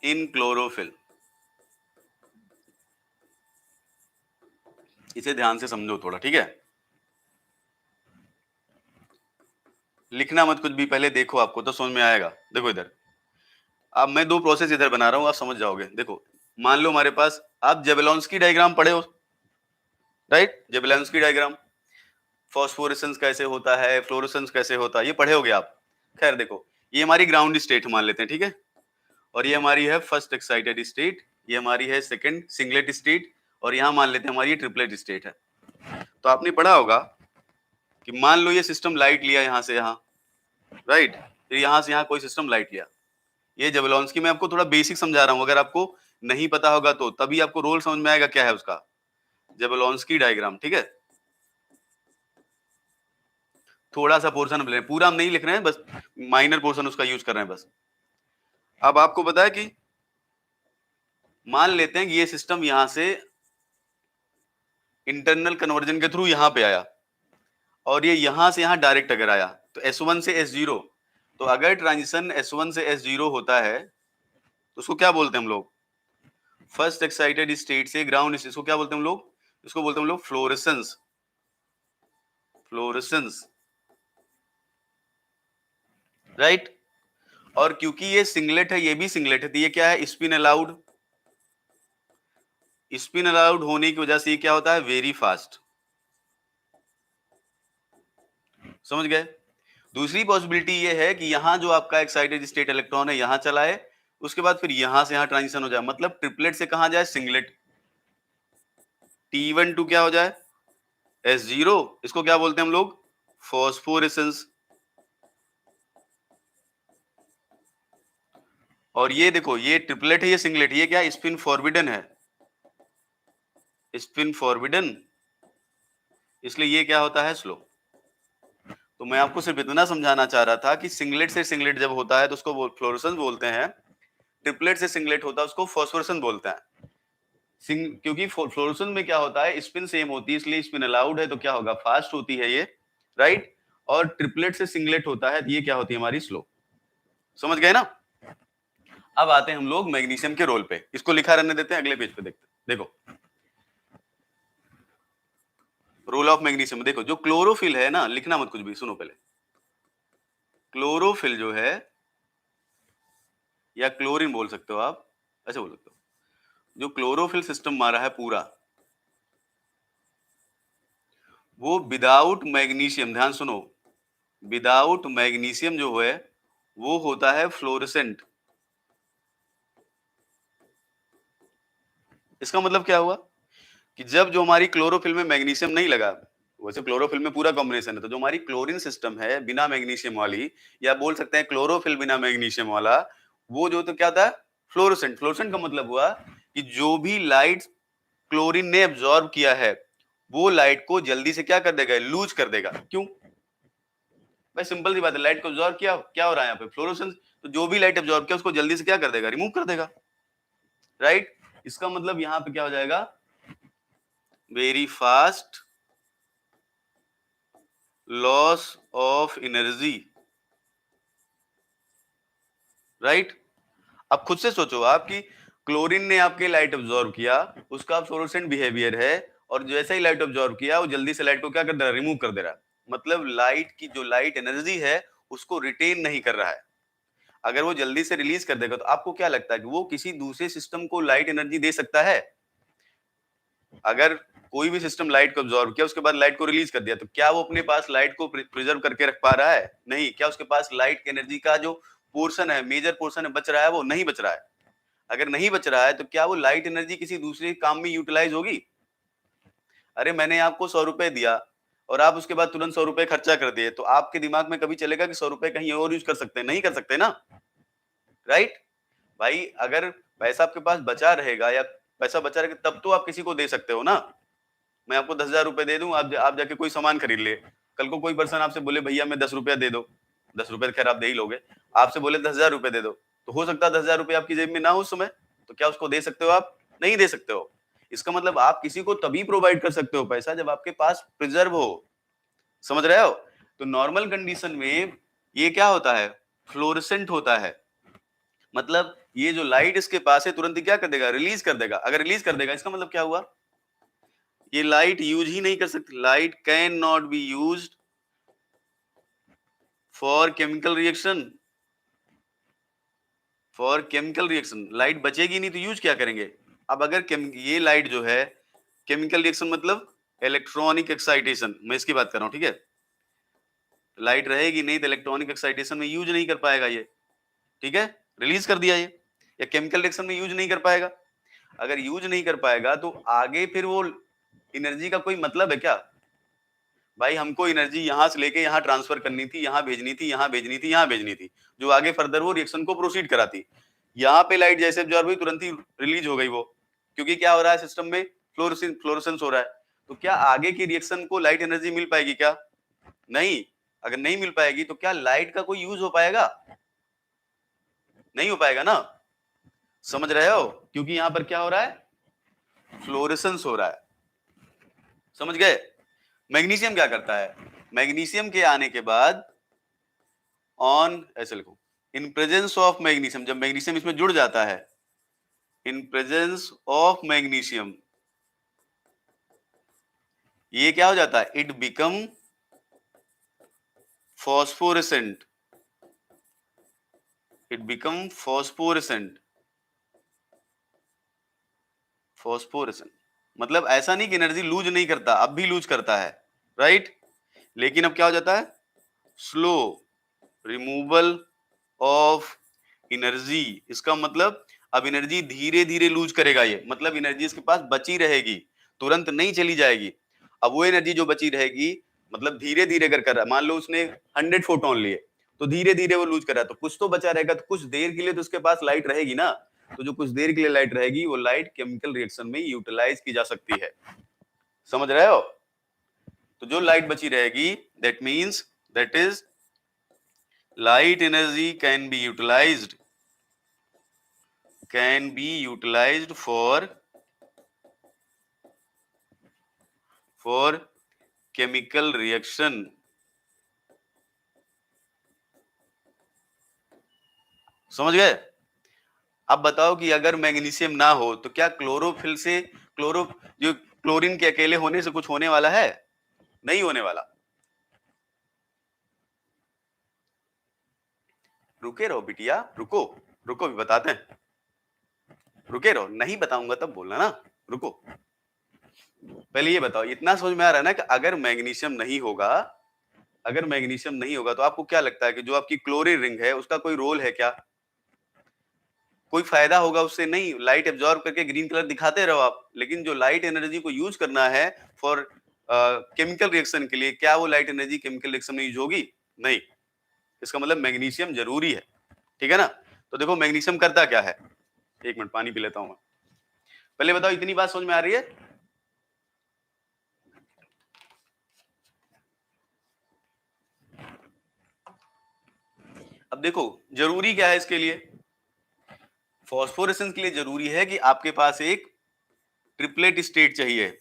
in chlorophyll. इसे ध्यान से समझो थोड़ा, ठीक है? लिखना मत कुछ भी, पहले देखो, आपको तो समझ में आएगा। देखो इधर, अब मैं दो प्रोसेस इधर बना रहा हूं, आप समझ जाओगे। देखो, मान लो हमारे पास, आप जेबेलॉन्स्की डायग्राम पढ़े हो, राइट? जेबेलॉन्स्की डायग्राम, फॉस्फोरेसेंस कैसे होता है, फ्लोरेसेंस कैसे होता है, ये पढ़े होगे आप। खैर देखो, ये हमारी ग्राउंड स्टेट मान लेते हैं, ठीक है? और ये हमारी है फर्स्ट एक्साइटेड स्टेट, ये हमारी है सेकंड सिंगलेट स्टेट, और यहां मान लेते हैं हमारी ट्रिपलेट स्टेट है। तो आपने पढ़ा होगा कि मान लो ये सिस्टम लाइट लिया यहां से यहां, राइट, फिर यहां से यहां कोई सिस्टम लाइट लिया। ये जेबेलॉन्स्की मैं आपको थोड़ा बेसिक समझा रहा हूं, अगर आपको नहीं पता होगा तो तभी आपको रोल समझ में आएगा क्या है उसका, जेबेलॉन्स्की डायग्राम। ठीक है, थोड़ा सा पोर्शन हम ले, पूरा हम नहीं लिख रहे हैं, बस माइनर पोर्शन उसका यूज कर रहे हैं बस। अब आपको पता है कि मान लेते हैं कि ये सिस्टम यहां से इंटरनल कन्वर्जन के थ्रू यहां पे आया, और ये यहां से यहां डायरेक्ट अगर आया तो S1 से S0, तो अगर ट्रांजिशन S1 से S0 होता है तो उसको क्या बोलते हैं हम लोग? फर्स्ट एक्साइटेड स्टेट से ग्राउंड, इसको क्या बोलते हैं हम लोग? इसको बोलते हैं हम लोग फ्लोरेसेंस। Fluorescence, right? और क्योंकि ये सिंगलेट है, ये भी सिंगलेट है, तो ये क्या है? Spin allowed. स्पिन अलाउड होने की वजह से ये क्या होता है? Very fast. समझ गए? दूसरी पॉसिबिलिटी ये है कि यहां जो आपका एक्साइटेड स्टेट इलेक्ट्रॉन है यहां चलाए, उसके बाद फिर यहां से यहां ट्रांजिशन हो जाए, मतलब ट्रिपलेट से कहां जाए? सिंगलेट। T1 टू क्या हो जाए? S0, इसको क्या बोलते हैं हम लोग? फॉस्फोरेसेंस। और ये देखो, ये ट्रिपलेट है, ये सिंगलेट, ये क्या? स्पिन फॉरबिडन है, स्पिन फॉरबिडन, इसलिए ये क्या होता है? स्लो। तो मैं आपको सिर्फ इतना समझाना चाह रहा था कि सिंगलेट से सिंगलेट जब होता है तो उसको फ्लोरेसेंस बोलते हैं, ट्रिपलेट से सिंगलेट होता है उसको फॉस्फोरेसेंस बोलते हैं। क्योंकि फ्लोरेसेंस में क्या होता है? स्पिन सेम होती है, इसलिए स्पिन अलाउड है, तो क्या होगा? फास्ट होती है ये, राइट? और ट्रिपलेट से सिंगलेट होता है, ये क्या होती है? हमारी स्लो। समझ गए ना? अब आते हैं हम लोग मैग्नीशियम के रोल पे, इसको लिखा रहने देते हैं, अगले पेज पे देखते हैं। देखो, रोल ऑफ मैग्नीशियम, देखो जो क्लोरोफिल है ना, लिखना मत कुछ भी, सुनो पहले। क्लोरोफिल जो है, या क्लोरीन बोल सकते हो आप, ऐसे बोल सकते हो, जो क्लोरोफिल सिस्टम हमारा है पूरा, वो विदाउट मैग्नीशियम, ध्यान सुनो, विदाउट मैग्नीशियम जो है वो होता है फ्लोरेसेंट। इसका मतलब क्या हुआ कि जब जो हमारी क्लोरोफिल में मैग्नीशियम नहीं लगा, वैसे क्लोरोफिल में पूरा कॉम्बिनेशन है, तो जो हमारी क्लोरीन सिस्टम है बिना मैग्नीशियम वाली, या बोल सकते हैं क्लोरोफिल बिना मैग्नीशियम वाला, वो जो तो क्या था? फ्लोरेसेंट। फ्लोरेसेंट का मतलब हुआ कि जो भी लाइट क्लोरीन ने एब्जॉर्ब किया है वो लाइट को जल्दी से क्या कर देगा? लूज कर देगा। क्यों भाई सिंपल सी बात है, लाइट को ऑब्जॉर्ब किया, क्या हो रहा है यहाँ पे, फ्लोरोसेंस। तो जो भी लाइट ऑब्जॉर्ब किया उसको जल्दी से क्या कर देगा, रिमूव कर देगा, राइट। इसका मतलब यहाँ पे क्या हो जाएगा, very fast loss of energy, right. अब खुद से सोचो आप कि क्लोरीन ने आपके लाइट ऑब्जॉर्ब किया, उसका फ्लोरोसेंट बिहेवियर है, और जैसे ही लाइट ऑब्जॉर्ब किया वो जल्दी से लाइट को क्या कर दे रहा है, रिमूव कर दे रहा है। मतलब लाइट की जो लाइट एनर्जी है उसको रिटेन नहीं कर रहा है। अगर वो जल्दी से रिलीज कर देगा तो आपको क्या लगता है कि वो किसी दूसरे सिस्टम को लाइट एनर्जी दे सकता है? अगर कोई भी सिस्टम लाइट को ऑब्जॉर्ब किया उसके बाद लाइट को रिलीज कर दिया, तो क्या वो अपने पास लाइट को प्रिजर्व करके रख पा रहा है? नहीं। क्या उसके पास लाइट एनर्जी का जो पोर्शन है, मेजर पोर्शन है, बच रहा है? वो नहीं बच रहा है। अगर नहीं बच रहा है तो क्या वो लाइट एनर्जी किसी दूसरे काम में यूटिलाइज होगी? अरे मैंने आपको 100 रुपए दिया और आप उसके बाद तुरंत 100 रुपए खर्चा कर दिए, तो आपके दिमाग में कभी चलेगा कि 100 रुपए कहीं और यूज कर सकते हैं? नहीं कर सकते ना, राइट। भाई अगर पैसा आपके पास बचा रहेगा या पैसा बचा रहेगा तब तो आप किसी को दे सकते हो ना। मैं आपको 10,000 रुपए दे दूं, आप जाके कोई सामान खरीद ले, कल को कोई पर्सन आपसे बोले भैया मैं 10 रुपया दे दो, 10 रुपए खैर आप दे ही लोगे, आपसे बोले 10,000 रुपए दे दो, तो हो सकता है 10,000 रुपए आपकी जेब में ना हो उस समय, तो क्या उसको दे सकते हो आप? नहीं दे सकते हो। इसका मतलब आप किसी को तभी प्रोवाइड कर सकते हो पैसा जब आपके पास प्रिजर्व हो। समझ रहे हो? तो नॉर्मल कंडीशन में ये क्या होता है, फ्लोरेसेंट होता है। मतलब ये जो लाइट इसके पास है तुरंत ही क्या कर देगा, रिलीज कर देगा। अगर रिलीज कर देगा इसका मतलब क्या हुआ, ये लाइट यूज ही नहीं कर सकती। Light can not be used for chemical reaction, for chemical reaction. Light बचेगी नहीं तो यूज क्या करेंगे? अब अगर ये लाइट जो है, केमिकल रिएक्शन मतलब इलेक्ट्रॉनिक एक्साइटेशन, मैं इसकी बात कर रहा हूं, ठीक है। लाइट रहेगी नहीं तो इलेक्ट्रॉनिक एक्साइटेशन में यूज नहीं कर पाएगा ये, ठीक है। रिलीज कर दिया ये, या केमिकल रिएक्शन में यूज नहीं कर पाएगा। अगर यूज नहीं कर पाएगा तो आगे फिर वो एनर्जी का कोई मतलब है क्या? भाई हमको एनर्जी यहां से लेके यहां ट्रांसफर करनी थी, यहां भेजनी थी, यहां भेजनी थी, यहां भेजनी थी, जो आगे फर्दर वो रिएक्शन को प्रोसीड कराती। यहाँ पे लाइट जैसे ऑब्जॉर्ब हुई तुरंत ही रिलीज हो गई वो, क्योंकि क्या हो रहा है सिस्टम में, फ्लोरोसेंस हो रहा है। तो क्या आगे की रिएक्शन को लाइट एनर्जी मिल पाएगी क्या? नहीं। अगर नहीं मिल पाएगी तो क्या लाइट का कोई यूज हो पाएगा? नहीं हो पाएगा ना। समझ रहे हो? क्योंकि यहां पर क्या हो रहा है, फ्लोरेसेंस हो रहा है। समझ गए? मैग्नीशियम क्या करता है, मैग्नीशियम के आने के बाद ऑन, ऐसे लिखो, इन प्रेजेंस ऑफ मैग्नीशियम, जब मैग्नीशियम इसमें जुड़ जाता है, इन प्रेजेंस ऑफ मैग्नीशियम, ये क्या हो जाता है, it become phosphorescent, it become phosphorescent, phosphorescent. मतलब ऐसा नहीं कि एनर्जी लूज नहीं करता, अब भी लूज करता है, राइट। लेकिन अब क्या हो जाता है, स्लो रिमूवल ऑफ एनर्जी। इसका मतलब अब एनर्जी धीरे धीरे लूज करेगा ये, मतलब एनर्जी इसके पास बची रहेगी, तुरंत नहीं चली जाएगी। अब वो एनर्जी जो बची रहेगी, मतलब धीरे धीरे अगर कर रहा है, मान लो उसने 100 फोटोन लिए तो धीरे धीरे वो लूज कर रहा है, तो कुछ तो बचा रहेगा, तो कुछ देर के लिए तो उसके पास लाइट रहेगी ना। तो जो कुछ देर के लिए लाइट रहेगी वो लाइट केमिकल रिएक्शन में यूटिलाइज की जा सकती है। समझ रहे हो? तो जो लाइट बची रहेगी, that means that is light energy can be utilized for chemical reaction। समझ गए? अब बताओ कि अगर मैग्नीशियम ना हो तो क्या क्लोरोफिल से जो क्लोरीन के अकेले होने से कुछ होने वाला है? नहीं होने वाला। रुके रहो बिटिया, रुको, रुको भी बताते हैं, रुके रहो, नहीं बताऊंगा तब बोलना ना, रुको। पहले ये बताओ, इतना समझ में आ रहा है ना कि अगर मैग्नीशियम नहीं होगा, अगर मैग्नीशियम नहीं होगा तो आपको क्या लगता है कि जो आपकी क्लोरीन रिंग है उसका कोई रोल है क्या? कोई फायदा होगा उससे? नहीं। लाइट एब्जॉर्ब करके ग्रीन कलर दिखाते रहो आप, लेकिन जो लाइट एनर्जी को यूज करना है फॉर केमिकल रिएक्शन के लिए, क्या वो लाइट एनर्जी केमिकल रिएक्शन में यूज होगी? नहीं। इसका मतलब मैग्नीशियम जरूरी है, ठीक है ना। तो देखो मैग्नीशियम करता क्या है, एक मिनट पानी पी लेता हूं मैं। पहले बताओ इतनी बात समझ में आ रही है? अब देखो जरूरी क्या है इसके लिए, फॉस्फोरेसेंस के लिए जरूरी है कि आपके पास एक ट्रिपलेट स्टेट चाहिए,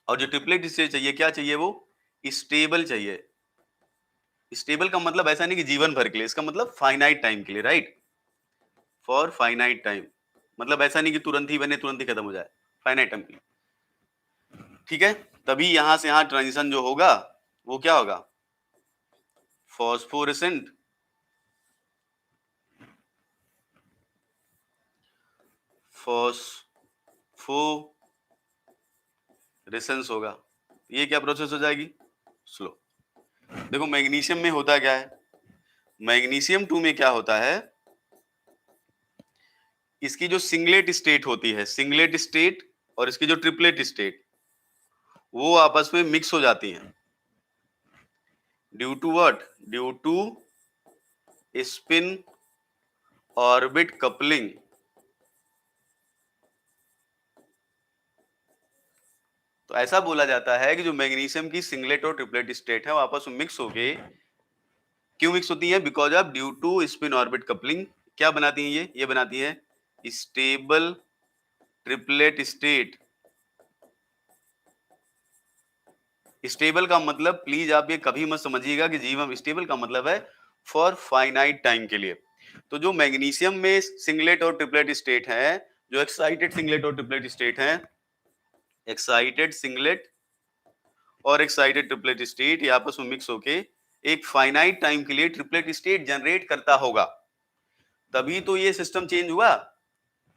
और जो ट्रिपलेट स्टेट चाहिए क्या चाहिए, वो स्टेबल चाहिए। स्टेबल का मतलब ऐसा नहीं कि जीवन भर के लिए, इसका मतलब फाइनाइट टाइम के लिए, राइट, फॉर फाइनाइट टाइम, मतलब ऐसा नहीं कि तुरंत ही बने तुरंत ही खत्म हो जाए, फाइनाइट टाइम के लिए, ठीक है। तभी यहां से यहां ट्रांजिशन जो होगा वो क्या होगा, फॉस्फोरेसेंट फॉस्फोरेसेंस होगा। ये क्या प्रोसेस हो जाएगी, स्लो। देखो मैग्नीशियम में होता क्या है, मैग्नीशियम 2 में क्या होता है, इसकी जो सिंगलेट स्टेट होती है, सिंगलेट स्टेट और इसकी जो ट्रिपलेट स्टेट, वो आपस में मिक्स हो जाती हैं, due to what, due to spin orbit coupling. तो ऐसा बोला जाता है कि जो मैग्नीशियम की सिंगलेट और ट्रिपलेट स्टेट है वो आपस में मिक्स होके, क्यों मिक्स होती है, because of due to spin orbit coupling, क्या बनाती है ये बनाती है स्टेबल ट्रिपलेट स्टेट। स्टेबल का मतलब प्लीज आप ये कभी मत समझिएगा कि जीवन, स्टेबल का मतलब है फॉर फाइनाइट टाइम के लिए। तो जो मैग्नीशियम में सिंगलेट और ट्रिपलेट स्टेट है, जो एक्साइटेड सिंगलेट और ट्रिपलेट स्टेट है, एक्साइटेड सिंगलेट और एक्साइटेड ट्रिपलेट स्टेट, ये आपस में मिक्स होके एक फाइनाइट टाइम के लिए ट्रिपलेट स्टेट जनरेट करता होगा, तभी तो ये सिस्टम चेंज हुआ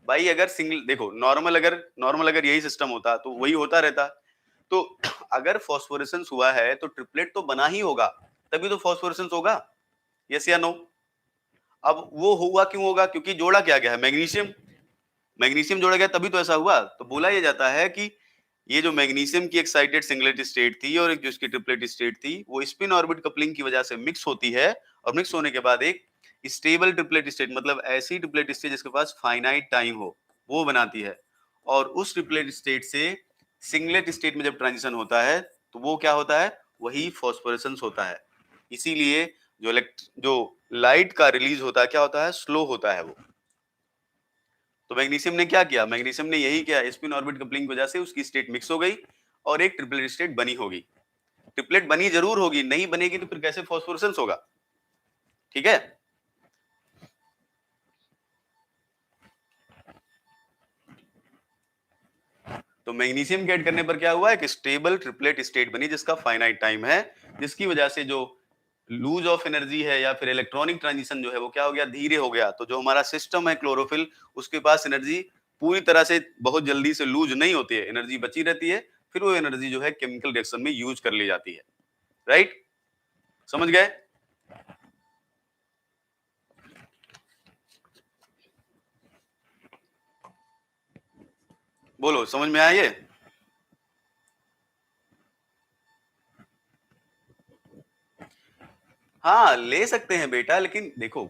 भाई। अगर सिंगल देखो, नॉर्मल अगर यही सिस्टम होता तो वही होता रहता। तो अगर फॉस्फोरेसेंस हुआ है तो ट्रिपलेट तो बना ही होगा, तभी तो फॉस्फोरेसेंस होगा, यस या नो। अब वो हुआ क्यों होगा, क्योंकि जोड़ा क्या गया है, मैग्नीशियम, मैग्नीशियम जोड़ा गया तभी तो ऐसा हुआ। तो बोला यह जाता है कि ये जो मैग्नीशियम की एक्साइटेड सिंगलेट स्टेट थी और एक जो इसकी ट्रिपलेट स्टेट थी, वो स्पिन ऑर्बिट कपलिंग की वजह से मिक्स होती है, और मिक्स होने के बाद एक स्टेबल ट्रिपलेट स्टेट, मतलब ऐसी ट्रिपलेट स्टेट जिसके पास फाइनाइट टाइम हो, वो बनाती है। और उस ट्रिपलेट स्टेट से सिंगलेट स्टेट में जब ट्रांजिशन होता है तो वो क्या होता है, वही फॉस्फोरेसेंस होता है। इसीलिए जो लाइट का रिलीज होता है क्या होता है, स्लो होता है वो। तो मैग्नीशियम ने क्या किया, मैग्नीशियम ने यही किया, स्पिन ऑर्बिट कपलिंग की वजह से उसकी स्टेट मिक्स हो गई और एक ट्रिपलेट स्टेट बनी होगी। ट्रिपलेट बनी जरूर होगी, नहीं बनेगी तो फिर कैसे फॉस्फोरेसेंस होगा, ठीक है। तो मैग्नीशियम के ऐड करने पर क्या हुआ, एक स्टेबल ट्रिपलेट स्टेट बनी जिसका फाइनाइट टाइम है, जिसकी वजह से जो लूज ऑफ एनर्जी है या फिर इलेक्ट्रॉनिक ट्रांजिशन जो है वो क्या हो गया, धीरे हो गया। तो जो हमारा सिस्टम है क्लोरोफिल, उसके पास एनर्जी पूरी तरह से बहुत जल्दी से लूज नहीं होती है, एनर्जी बची रहती है, फिर वो एनर्जी जो है केमिकल रिएक्शन में यूज कर ली जाती है, राइट, समझ गए। बोलो समझ में आया ये। हाँ ले सकते हैं बेटा, लेकिन देखो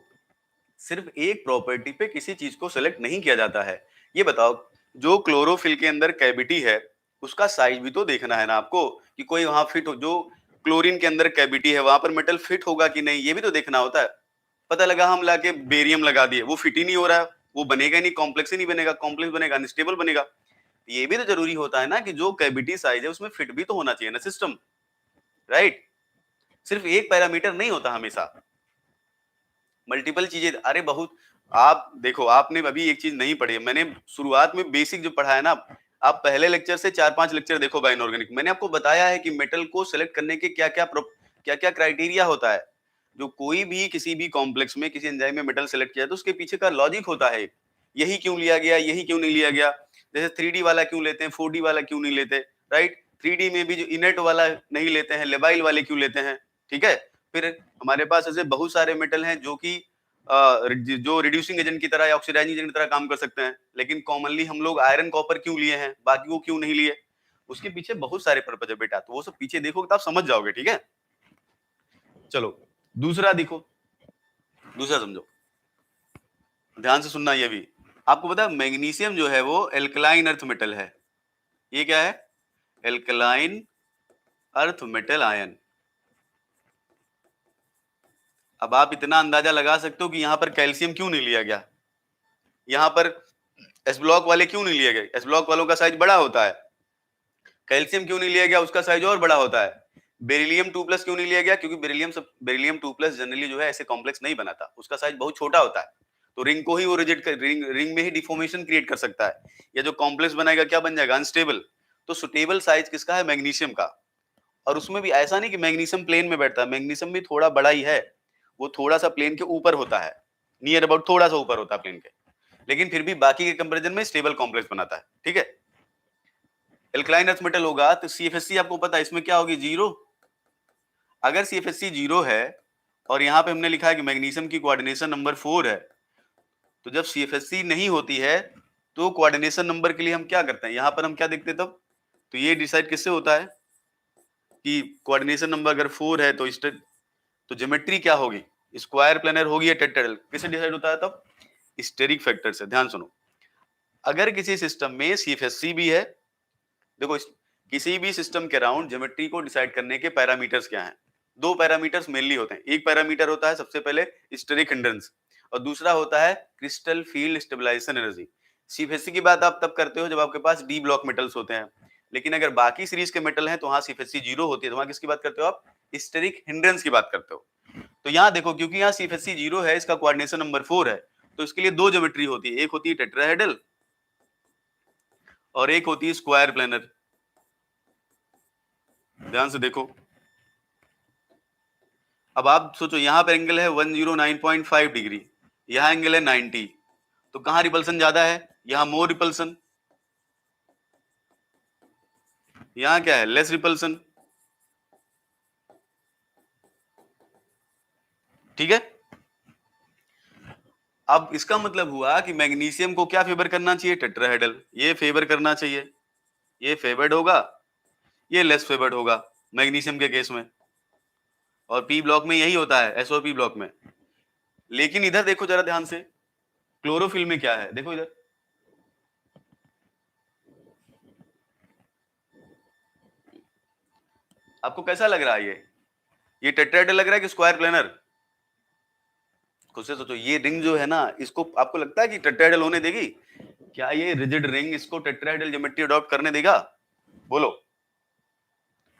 सिर्फ एक प्रॉपर्टी पे किसी चीज को सेलेक्ट नहीं किया जाता है। ये बताओ, जो क्लोरोफिल के अंदर कैविटी है उसका साइज भी तो देखना है ना आपको, कि कोई वहां फिट हो, जो क्लोरीन के अंदर कैविटी है वहां पर मेटल फिट होगा कि नहीं, ये भी तो देखना होता है। पता लगा हम लाके बेरियम लगा दिए, वो फिट ही नहीं हो रहा है, वो बनेगा ही नहीं, कॉम्प्लेक्स ही नहीं बनेगा, कॉम्प्लेक्स बनेगा अनस्टेबल बनेगा। ये भी तो जरूरी होता है ना कि जो कैविटी साइज है उसमें फिट भी तो होना चाहिए ना सिस्टम, राइट। सिर्फ एक पैरामीटर नहीं होता हमेशा, मल्टीपल चीजें, अरे बहुत। आप देखो, आपने अभी एक चीज नहीं पढ़ी है, मैंने शुरुआत में बेसिक जो पढ़ा है ना, आप पहले लेक्चर से 4-5 लेक्चर देखो बाय इनऑर्गेनिक, मैंने आपको बताया है कि मेटल को सिलेक्ट करने के क्या क्या क्राइटेरिया होता है। जो कोई भी किसी भी कॉम्प्लेक्स में किसी एंजाइम में मेटल सेलेक्ट किया तो उसके पीछे का लॉजिक होता है, यही क्यों लिया गया, यही क्यों नहीं लिया गया। जैसे 3D वाला क्यों लेते हैं, 4D वाला क्यों नहीं लेते, राइट। 3D में भी जो इनर्ट वाला नहीं लेते हैं, लेबाइल वाले क्यों लेते हैं, ठीक है। फिर हमारे पास ऐसे बहुत सारे मेटल हैं जो कि जो रिड्यूसिंग एजेंट की तरह या ऑक्सीडाइजिंग एजेंट की तरह काम कर सकते हैं, लेकिन कॉमनली हम लोग आयरन कॉपर क्यों लिए हैं, बाकी वो क्यों नहीं लिए। उसके पीछे बहुत सारे पर्पज है बेटा, तो वो सब पीछे देखोगे तो आप समझ जाओगे, ठीक है। चलो दूसरा देखो, दूसरा समझो, ध्यान से सुनना ये भी। आपको पता है मैग्नीशियम जो है वो एल्कलाइन अर्थ मेटल है, ये क्या है, एल्कलाइन अर्थ मेटल आयन। अब आप इतना अंदाजा लगा सकते हो कि यहाँ पर कैल्शियम क्यों नहीं लिया गया, यहाँ पर एस ब्लॉक वाले क्यों नहीं लिए गए, एस ब्लॉक वालों का साइज बड़ा होता है। कैल्शियम क्यों नहीं लिया गया, उसका साइज और बड़ा होता है। बेरिलियम 2+ क्यों नहीं लिया गया, क्योंकि बेरिलियम 2+ जनरली जो है ऐसे कॉम्प्लेक्स नहीं बनाता, उसका साइज बहुत छोटा होता है, तो रिंग को ही वो रिजिड कर, रिंग में ही डिफॉर्मेशन क्रिएट कर सकता है, या जो कॉम्प्लेक्स बनाएगा क्या बन जाएगा, अनस्टेबल। तो सुटेबल साइज किसका है, मैग्नीशियम का। और उसमें भी ऐसा नहीं कि मैग्नीशियम प्लेन में बैठता है, मैग्नीशियम भी थोड़ा बड़ा ही है, वो थोड़ा सा प्लेन के ऊपर होता है, नियर अबाउट थोड़ा सा ऊपर होता है प्लेन के, लेकिन फिर भी बाकी के कंपैरिजन में स्टेबल कॉम्प्लेक्स बनाता है, ठीक है। एल्कलाइन अर्थ मेटल होगा तो CFSC आपको पता है इसमें क्या होगी, 0। अगर CFSC 0 है और यहाँ पे हमने लिखा है कि मैग्नीशियम की कोऑर्डिनेशन नंबर 4 है, तो जब CFSC नहीं होती है तो कोऑर्डिनेशन नंबर के लिए हम क्या करते हैं, यहाँ पर हम क्या देखते हैं तब, तो ये डिसाइड किससे होता है कि कोऑर्डिनेशन नंबर अगर 4 है तो ज्योमेट्री क्या होगी, स्क्वायर प्लेनर होगी या टेट्राहेड्रल, किससे डिसाइड होता है तब, स्टेरिक फैक्टर से। ध्यान सुनो, अगर किसी सिस्टम में CFSC भी है, देखो किसी भी सिस्टम के अराउंड ज्योमेट्री को डिसाइड करने के पैरामीटर्स क्या हैं, दो पैरामीटर्स मेनली होते हैं। एक पैरामीटर होता है सबसे पहले स्टेरिक हिंड्रेंस, और दूसरा होता है crystal field stabilisation energy. CFSC की बात आप तब करते हो जब आपके पास डी ब्लॉक मेटल्स होते हैं, लेकिन अगर बाकी सीरीज के मेटल हैं तो वहां CFSC 0 होती है, तो वहां किसकी बात करते हो आप, स्टेरिक हिंड्रेंस की बात करते हो। तो यहाँ देखो, क्योंकि यहाँ CFSC 0 है, इसका कोऑर्डिनेशन नंबर 4 है, तो इसके लिए दो ज्योमेट्री होती है, एक होती है टेट्राहेड्रल और एक होती है स्क्वायर प्लेनर। ध्यान से देखो, अब आप सोचो यहाँ पर एंगल है 109.5 डिग्री, यहाँ एंगल है 90, तो कहाँ रिपल्सन ज्यादा है, यहाँ मोर रिपल्सन, यहाँ क्या है, लेस रिपल्सन, ठीक है। अब इसका मतलब हुआ कि मैग्नीशियम को क्या फेवर करना चाहिए, टेट्राहेड्रल, ये फेवर करना चाहिए, ये फेवर्ड होगा, ये लेस फेवर्ड होगा मैग्नीशियम के केस में, और पी ब्लॉक में यही होता है, SOP ब्लॉक में। लेकिन इधर देखो जरा ध्यान से, क्लोरोफिल में क्या है, देखो इधर, आपको कैसा लग रहा है, ये टेट्राहेड्रल लग रहा है कि स्क्वायर प्लेनर, खुद से सोचो। ये रिंग जो है ना, इसको आपको लगता है कि टेट्राहेड्रल होने देगी क्या, ये रिजिड रिंग इसको टेट्राहेड्रल ज्योमेट्री अडॉप्ट करने देगा, बोलो।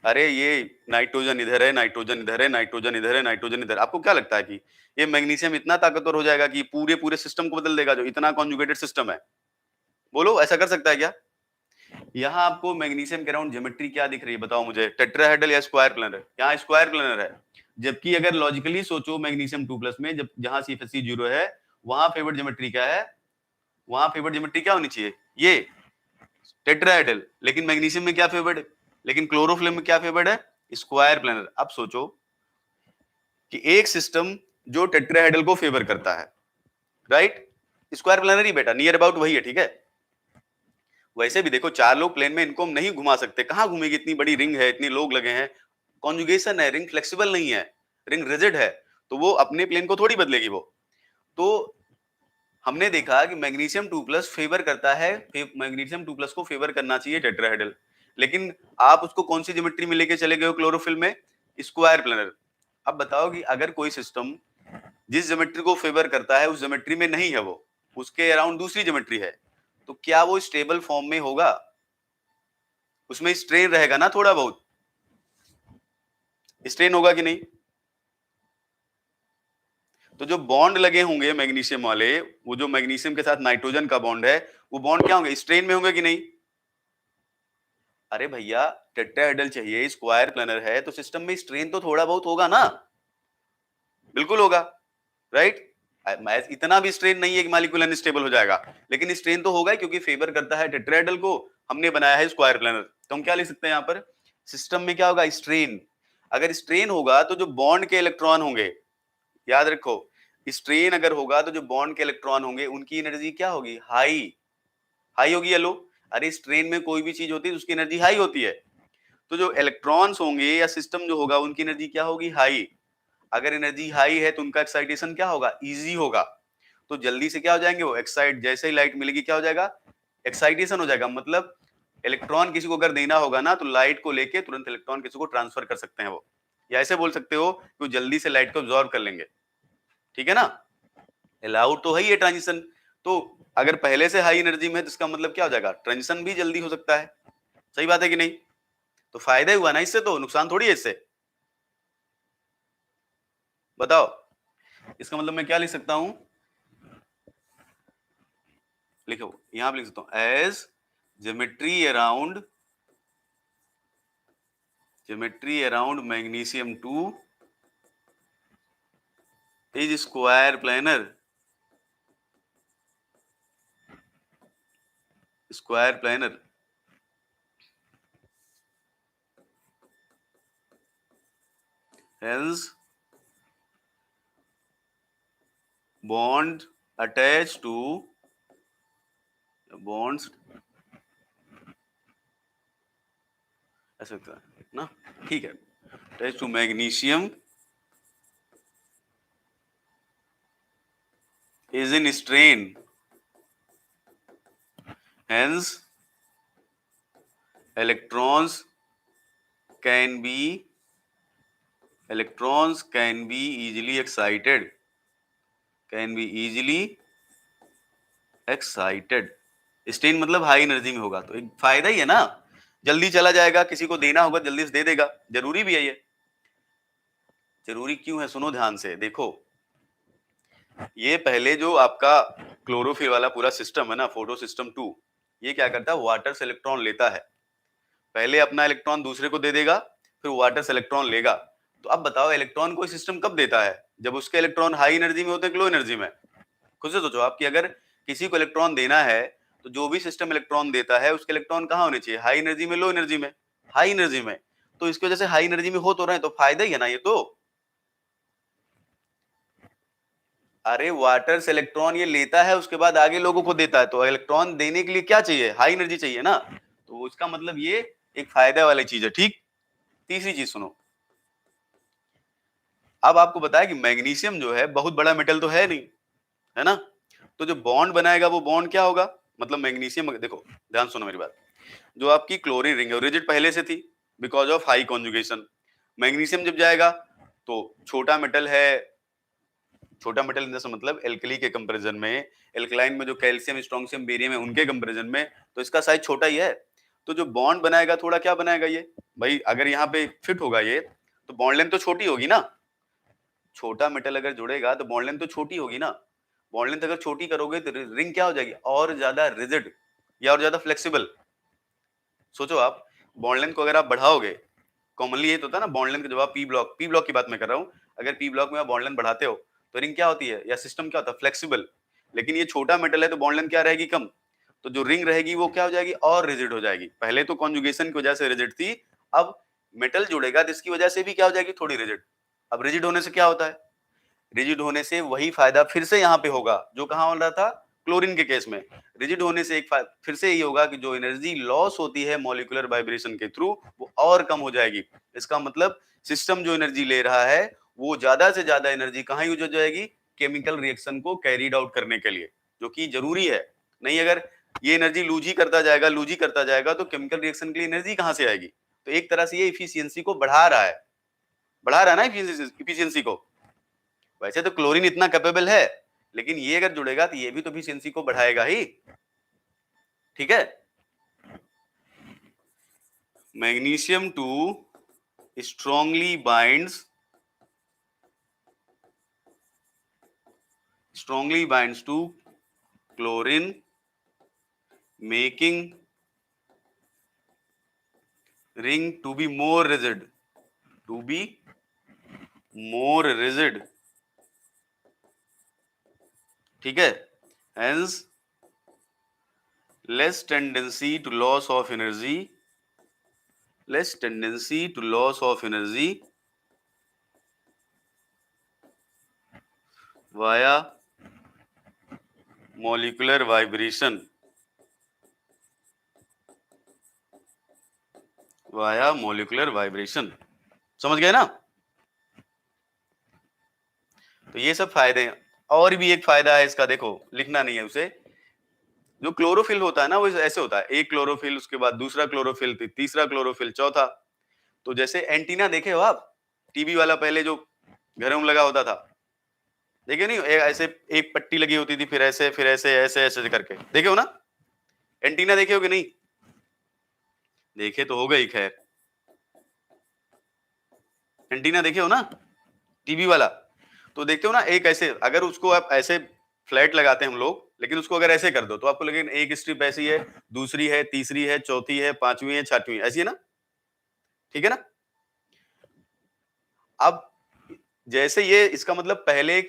अरे ये नाइट्रोजन इधर है, नाइट्रोजन इधर है, नाइट्रोजन इधर है, नाइट्रोजन इधर, आपको क्या लगता है कि ये मैग्नीशियम इतना ताकतवर हो जाएगा कि पूरे पूरे सिस्टम को बदल देगा, जो इतना कॉन्जुगेटेड सिस्टम है, बोलो ऐसा कर सकता है क्या। यहाँ आपको मैग्नीशियम के अराउंड ज्योमेट्री क्या दिख रही है, बताओ मुझे, टेट्राहेड्रल या स्क्वायर प्लेनर, यहाँ स्क्वायर प्लेनर है, जबकि अगर लॉजिकली सोचो मैग्नीशियम 2+ में जब जहां CFSC 0 है, वहां फेवर्ड ज्योमेट्री क्या है, वहां फेवर्ड ज्योमेट्री क्या होनी चाहिए, ये टेट्राहेड्रल, लेकिन मैग्नीशियम में क्या फेवर्ड है, लेकिन क्लोरोफिल में क्या फेवर्ड है, स्क्वायर प्लेनर। अब सोचो कि एक सिस्टम जो टेट्राहेड्रल को फेवर करता है, राइट, स्क्वायर प्लेनर ही बेटा, नियर अबाउट वही है, ठीक है। वैसे भी देखो, चार लोग प्लेन में, इनको हम नहीं घुमा सकते, कहां घूमेगी, इतनी बड़ी रिंग है, इतने लोग लगे हैं, कॉन्जुगेशन है, रिंग फ्लेक्सिबल नहीं है, रिंग रिजिड है, तो वो अपने प्लेन को थोड़ी बदलेगी वो। तो हमने देखा कि मैग्नीशियम 2+ फेवर करता है, मैग्नीशियम 2+ को फेवर करना चाहिए टेट्राहेड्रल, लेकिन आप उसको कौन सी ज्योमेट्री में लेके चले गए हो, क्लोरोफिल में स्क्वायर प्लेनर। अब बताओ कि अगर कोई सिस्टम जिस ज्योमेट्री को फेवर करता है उस ज्योमेट्री में नहीं है, वो उसके अराउंड दूसरी ज्योमेट्री है, तो क्या वो स्टेबल फॉर्म में होगा, उसमें स्ट्रेन रहेगा ना, थोड़ा बहुत स्ट्रेन होगा कि नहीं। तो जो बॉन्ड लगे होंगे मैग्नीशियम वाले, वो जो मैग्नीशियम के साथ नाइट्रोजन का बॉन्ड है, वो बॉन्ड क्या होंगे, स्ट्रेन में होंगे कि नहीं। अरे भैया, टेट्राहेड्रल चाहिए, स्क्वायर प्लेनर है, तो सिस्टम में स्ट्रेन तो थोड़ा बहुत होगा ना, बिल्कुल होगा, राइट। इतना भी स्ट्रेन नहीं है कि मॉलिक्यूल अनस्टेबल हो जाएगा, लेकिन स्ट्रेन तो होगा, क्योंकि फेवर करता है टेट्राहेड्रल को, हमने बनाया है स्क्वायर प्लेनर। तो हम क्या लिख सकते हैं यहाँ पर, सिस्टम में क्या होगा, स्ट्रेन। अगर स्ट्रेन होगा तो जो बॉन्ड के इलेक्ट्रॉन होंगे, याद रखो, स्ट्रेन अगर होगा तो जो बॉन्ड के इलेक्ट्रॉन होंगे उनकी एनर्जी क्या होगी, हाई, हाई होगी, येलो। अरे स्ट्रेन में कोई भी चीज होती है तो उसकी एनर्जी हाई होती है, तो जो इलेक्ट्रॉन्स होंगे या सिस्टम जो होगा उनकी एनर्जी क्या होगी, हाई। अगर एनर्जी हाई है तो उनका एक्साइटेशन क्या होगा, इजी होगा, तो जल्दी से क्या हो जाएंगे वो, एक्साइट, जैसे ही लाइट मिलेगी क्या हो जाएगा, एक्साइटेशन हो जाएगा। मतलब इलेक्ट्रॉन किसी को अगर देना होगा ना, तो लाइट को लेके तुरंत इलेक्ट्रॉन किसी को ट्रांसफर कर सकते हैं वो, या ऐसे बोल सकते हो कि वो जल्दी से लाइट को अब्सॉर्ब कर लेंगे। ठीक है ना, अलाउड तो है ये ट्रांजिशन। तो अगर पहले से हाई एनर्जी में है तो इसका मतलब क्या हो जाएगा, ट्रांजिशन भी जल्दी हो सकता है। सही बात है कि नहीं? तो फायदा ही हुआ ना इससे, तो नुकसान थोड़ी है इससे। बताओ, इसका मतलब मैं क्या लिख सकता हूं, लिखो यहां पे लिख सकता हूं, as geometry around magnesium 2 is square planar, square planar hence bond attached to bonds, ऐसा लगता है ना, ठीक है, attached to magnesium is in strain, hence electrons can be easily excited, can be easily excited। Strain मतलब high energy में होगा, तो एक फायदा ही है ना, जल्दी चला जाएगा, किसी को देना होगा जल्दी से दे देगा, जरूरी भी है ये। जरूरी क्यों है, सुनो ध्यान से, देखो ये पहले जो आपका क्लोरोफिल वाला पूरा सिस्टम है ना, फोटो सिस्टम 2, ये क्या करता है, वाटर से इलेक्ट्रॉन लेता है, पहले अपना इलेक्ट्रॉन दूसरे को दे देगा, फिर वाटर से इलेक्ट्रॉन लेगा। तो अब बताओ इलेक्ट्रॉन कोई सिस्टम कब देता है, जब उसके इलेक्ट्रॉन हाई एनर्जी में होते हैं, लो एनर्जी में। खुद से सोचो आप कि अगर किसी को इलेक्ट्रॉन देना है तो जो भी सिस्टम इलेक्ट्रॉन देता है उसके इलेक्ट्रॉन कहाँ होने चाहिए, हाई एनर्जी में, लो एनर्जी में, हाई एनर्जी में। तो इसकी वजह से हाई एनर्जी में हो तो रहे हैं, तो फायदा ही है ना ये तो। अरे वाटर से इलेक्ट्रॉन ये लेता है, उसके बाद आगे लोगों को देता है, तो इलेक्ट्रॉन देने के लिए क्या चाहिए, हाई एनर्जी चाहिए ना, तो उसका मतलब ये एक फायदा वाली चीज है। ठीक, तीसरी चीज सुनो, अब आपको बताया कि मैग्नीशियम जो है बहुत बड़ा मेटल तो है नहीं, है ना, तो जो बॉन्ड बनाएगा वो बॉन्ड क्या होगा, मतलब मैग्नीशियम, देखो ध्यान सुनो मेरी बात, जो आपकी क्लोरीन रिंग है रिजिड पहले से थी because of high conjugation, magnesium जब जाएगा तो छोटा मेटल है, छोटा मेटल इन मतलब एल्कली के कंपैरिजन में, एल्कलाइन में जो कैल्शियम स्ट्रोंशियम बेरियम है उनके कंपैरिजन में, तो इसका साइज छोटा ही है। तो जो बॉन्ड बनाएगा थोड़ा क्या बनाएगा ये, भाई अगर यहाँ पे फिट होगा ये, तो बॉन्ड लेंथ तो छोटी होगी ना, छोटा मेटल अगर जुड़ेगा तो बॉन्ड लेंथ तो छोटी होगी ना, बॉन्ड लेंथ अगर छोटी करोगे तो रिंग क्या हो जाएगी, और ज्यादा रिजिड या और ज्यादा फ्लेक्सिबल। सोचो आप, बॉन्ड लेंथ को अगर आप बढ़ाओगे, कॉमनली ये तो होता है ना बॉन्ड लेंथ, जब आप पी ब्लॉक की बात मैं कर रहा हूँ, अगर पी ब्लॉक में आप बॉन्ड लेंथ बढ़ाते हो तो रिंग क्या होती है या सिस्टम क्या होता है, फ्लेक्सिबल। लेकिन ये छोटा मेटल है तो बॉन्ड लेंथ क्या रहेगी, कम, तो जो रिंग रहेगी वो क्या हो जाएगी, और रिजिड हो जाएगी। पहले तो कॉन्जुगेशन की वजह से रिजिड थी, अब मेटल जुड़ेगा तो इसकी वजह से भी क्या हो जाएगी, थोड़ी रिजिड। अब रिजिड होने से क्या होता है, रिजिड होने से वही फायदा फिर से यहाँ पे होगा जो कहाँ हो रहा था, क्लोरीन के केस में। रिजिड होने से एक फिर से यही होगा कि जो एनर्जी लॉस होती है मॉलिक्यूलर वाइब्रेशन के थ्रू वो और कम हो जाएगी। इसका मतलब सिस्टम जो एनर्जी ले रहा है वो ज्यादा से ज्यादा एनर्जी कहाँ यूज हो जाएगी, केमिकल रिएक्शन को कैरीड आउट करने के लिए, जो कि जरूरी है। नहीं अगर ये एनर्जी लूज ही करता जाएगा तो केमिकल रिएक्शन के लिए एनर्जी कहाँ से आएगी। तो एक तरह से ये इफिशियंसी को बढ़ा रहा है ना इफिशियंसी को। वैसे तो क्लोरीन इतना कैपेबल है, लेकिन ये अगर जुड़ेगा तो ये भी तो एफिशिएंसी को बढ़ाएगा ही। ठीक है, magnesium 2 strongly binds to chlorine, making ring to be more rigid, ठीक है, hence less tendency to loss of energy via molecular vibration, समझ गए ना। तो ये सब फायदे हैं। और भी एक फायदा है इसका, देखो लिखना नहीं है उसे, जो क्लोरोफिल होता है ना वो ऐसे होता है, एक क्लोरोफिल, उसके बाद दूसरा क्लोरोफिल, तीसरा क्लोरोफिल, चौथा। तो जैसे एंटीना देखे हो आप, टीवी वाला पहले जो घरों में लगा होता था, देखे नहीं, ऐसे एक पट्टी लगी होती थी, फिर ऐसे फिर ऐसे ऐसे ऐसे करके, देखे हो ना? एंटीना देखे हो कि नहीं? देखे तो हो गई, खैर एंटीना देखे हो ना, टीवी वाला? तो देखते हो ना, एक ऐसे, अगर उसको आप ऐसे फ्लैट लगाते हैं हम लोग, लेकिन उसको अगर ऐसे कर दो तो आपको लगेगा एक स्ट्रिप ऐसी है, दूसरी है, तीसरी है, चौथी है, पांचवी है, छठवीं, ऐसी है ना? ठीक है ना? अब जैसे ये, इसका मतलब पहले,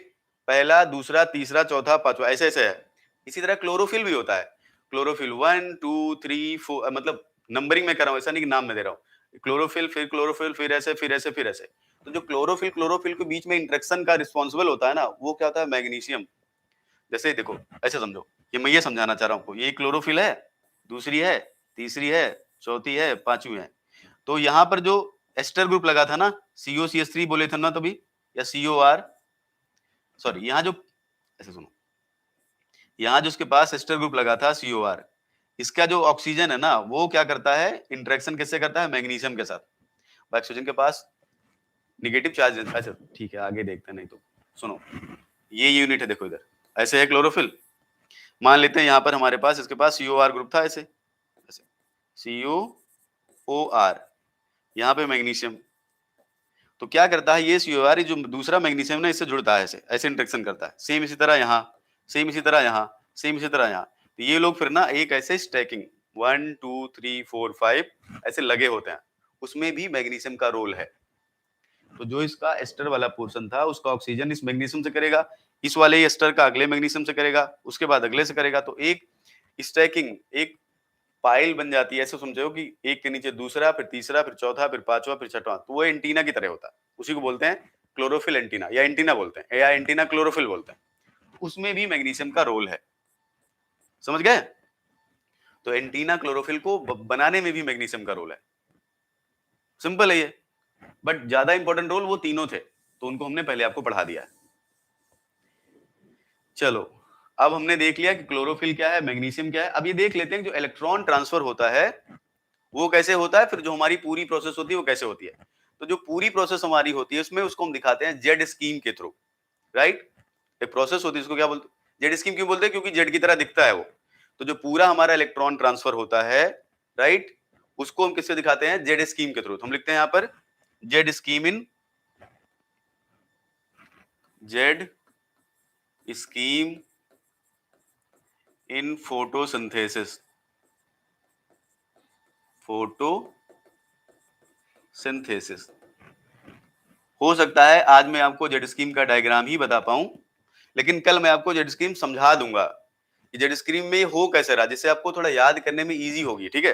पहला, दूसरा, तीसरा, चौथा, पांचवा, ऐसे ऐसे है। इसी तरह क्लोरोफिल भी होता है। क्लोरोफिल 1 2 3 4, मतलब नंबरिंग में कर रहा हूं, ऐसा नहीं कि नाम में दे रहा हूं। क्लोरोफिल, फिर ऐसे फिर ऐसे फिर ऐसे। तो जो क्लोरोफिल क्लोरोफिल के बीच में इंटरेक्शन का रिस्पॉन्सिबल होता है ना, वो क्या होता है? मैग्नीशियम। जैसे देखो, ऐसे समझो, ये मैं ये समझाना चाह रहा हूं आपको, ये क्लोरोफिल है, दूसरी है, तीसरी है, चौथी है, पांचवी है। तो यहाँ पर जो एस्टर ग्रुप लगा था ना, COCH3 बोले थे ना तभी, या COR, सॉरी, यहाँ जो, ऐसे सुनो, यहाँ जो उसके पास एस्टर ग्रुप लगा था COR, इसका जो ऑक्सीजन है ना, वो क्या करता है? इंटरेक्शन किससे करता है? मैग्नीशियम के साथ। ऑक्सीजन के पास निगेटिव चार्ज, अच्छा ठीक है, आगे देखते हैं, नहीं तो सुनो, ये यूनिट है, देखो इधर, ऐसे है क्लोरोफिल। मान लेते हैं यहाँ पर हमारे पास, इसके पास COR ग्रुप था, ऐसे ऐसे COOR, यहाँ पे मैग्नीशियम। तो क्या करता है ये COR, जो दूसरा मैग्नीशियम ना, इससे जुड़ता है, ऐसे ऐसे इंटरेक्शन करता है। सेम इसी तरह यहाँ, सेम इसी तरह यहाँ, सेम इसी तरह यहाँ। तो ये लोग फिर ना एक ऐसे स्टैकिंग 1 2 3 4 5 ऐसे लगे होते हैं, उसमें भी मैग्नीशियम का रोल है। तो जो इसका एस्टर वाला पोर्शन था, उसका ऑक्सीजन इस मैग्नीशियम से करेगा, इस वाले एस्टर का अगले मैग्नीशियम से करेगा, उसके बाद अगले से करेगा। तो एक स्टैकिंग, एक पाइल बन जाती है, ऐसे समझो कि एक के नीचे दूसरा, फिर तीसरा, फिर चौथा, फिर पांचवा, फिर छठवां। तो वो एंटीना की तरह होता है, उसी को बोलते हैं क्लोरोफिल एंटीना, या एंटीना बोलते हैं, या एंटीना क्लोरोफिल बोलते हैं। उसमें भी मैग्नीशियम का रोल है, समझ गए? तो एंटीना क्लोरोफिल को बनाने में भी मैग्नीशियम का रोल है। सिंपल है ये, बट ज्यादा इंपॉर्टेंट रोल वो तीनों थे, तो उनको हमने पहले आपको पढ़ा दिया है। चलो, अब हमने देख लिया कि क्लोरोफिल क्या है, मैग्नीशियम क्या है। अब ये देख लेते हैं कि जो इलेक्ट्रॉन ट्रांसफर होता है वो कैसे होता है, फिर जो हमारी पूरी प्रोसेस होती है वो कैसे होती है। तो जो पूरी प्रोसेस हमारी होती है, उसमें उसको हम दिखाते हैं जेड स्कीम के थ्रू, राइट? एक प्रोसेस होती है, उसको क्या बोलते हैं? जेड स्कीम क्यों बोलते हैं? क्योंकि जेड की तरह दिखता है वो। तो जो पूरा हमारा इलेक्ट्रॉन ट्रांसफर होता है, राइट, उसको हम किससे दिखाते हैं? जेड स्कीम के थ्रू। तो हम लिखते हैं यहाँ पर Z scheme in, Z scheme in photosynthesis, photosynthesis. हो सकता है आज मैं आपको जेड स्कीम का डायग्राम ही बता पाऊं, लेकिन कल मैं आपको जेड स्कीम समझा दूंगा कि जेड स्कीम में हो कैसे रहा, जिससे आपको थोड़ा याद करने में इजी होगी, ठीक है?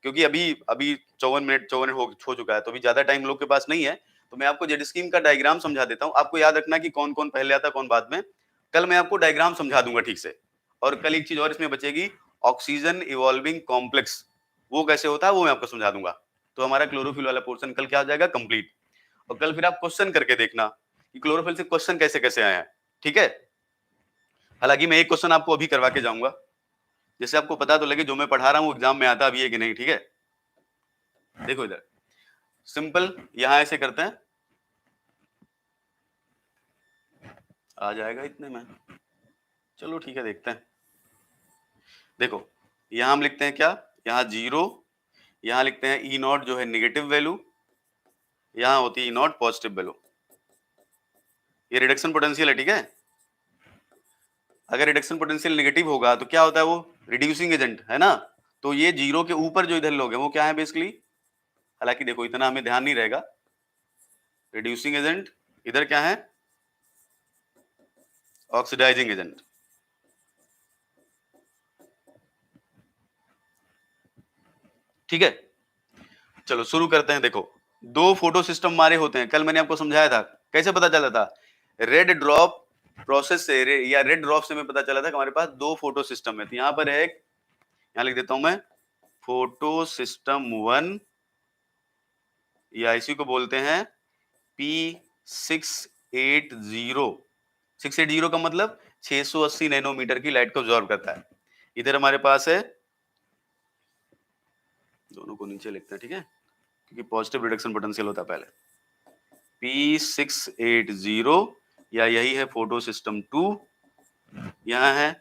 क्योंकि अभी अभी 54 मिनट 54 हो चुका है, तो अभी ज्यादा टाइम लोग के पास नहीं है। तो मैं आपको जेड स्कीम का डायग्राम समझा देता हूँ, आपको याद रखना कि कौन कौन पहले आता, कौन बाद में। कल मैं आपको डायग्राम समझा दूंगा ठीक से। और कल एक चीज और इसमें बचेगी, ऑक्सीजन इवॉल्विंग कॉम्प्लेक्स, वो कैसे होता है वो मैं आपको समझा दूंगा। तो हमारा क्लोरोफिल वाला पोर्शन कल क्या हो जाएगा? कंप्लीट। और कल फिर आप क्वेश्चन करके देखना कि क्लोरोफिल से क्वेश्चन कैसे कैसे आए हैं, ठीक है? हालांकि मैं एक क्वेश्चन आपको अभी करवा के जाऊंगा, जिससे आपको पता तो लगे जो मैं पढ़ा रहा हूँ एग्जाम में आता भी है कि नहीं, ठीक है? देखो इधर सिंपल, यहां ऐसे करते हैं, आ जाएगा इतने में, चलो ठीक है, देखते हैं। देखो, यहां हम लिखते हैं क्या? यहाँ 0, यहां लिखते हैं ई नॉट जो है निगेटिव वैल्यू, यहां होती है ई नॉट पॉजिटिव वैल्यू। ये रिडक्शन पोटेंशियल है, ठीक है? अगर रिडक्शन पोटेंशियल नेगेटिव होगा तो क्या होता है? वो रिड्यूसिंग एजेंट है ना। तो ये 0 के ऊपर जो इधर लोग हैं वो क्या है बेसिकली? हालांकि देखो इतना हमें ध्यान नहीं रहेगा, रिड्यूसिंग एजेंट, इधर क्या है? Oxidising agent. ठीक है, चलो शुरू करते हैं। देखो, दो फोटो सिस्टम हमारे होते हैं, कल मैंने आपको समझाया था कैसे पता चला था। रेड ड्रॉप प्रोसेस से या रेड ड्रॉप से हमें पता चला था कि हमारे पास दो फोटो सिस्टम है। तो यहाँ पर है एक, यहाँ लिख देता हूं मैं, फोटो सिस्टम 1, या इसी को बोलते हैं P680। 680 का मतलब 680 नैनोमीटर की लाइट को ऑब्जॉर्व करता है। इधर हमारे पास है, दोनों को नीचे लिखते हैं, ठीक है, क्योंकि पॉजिटिव रिडक्शन पोटेंशियल होता है पहले। P680, या यही है फोटो सिस्टम 2, यहाँ है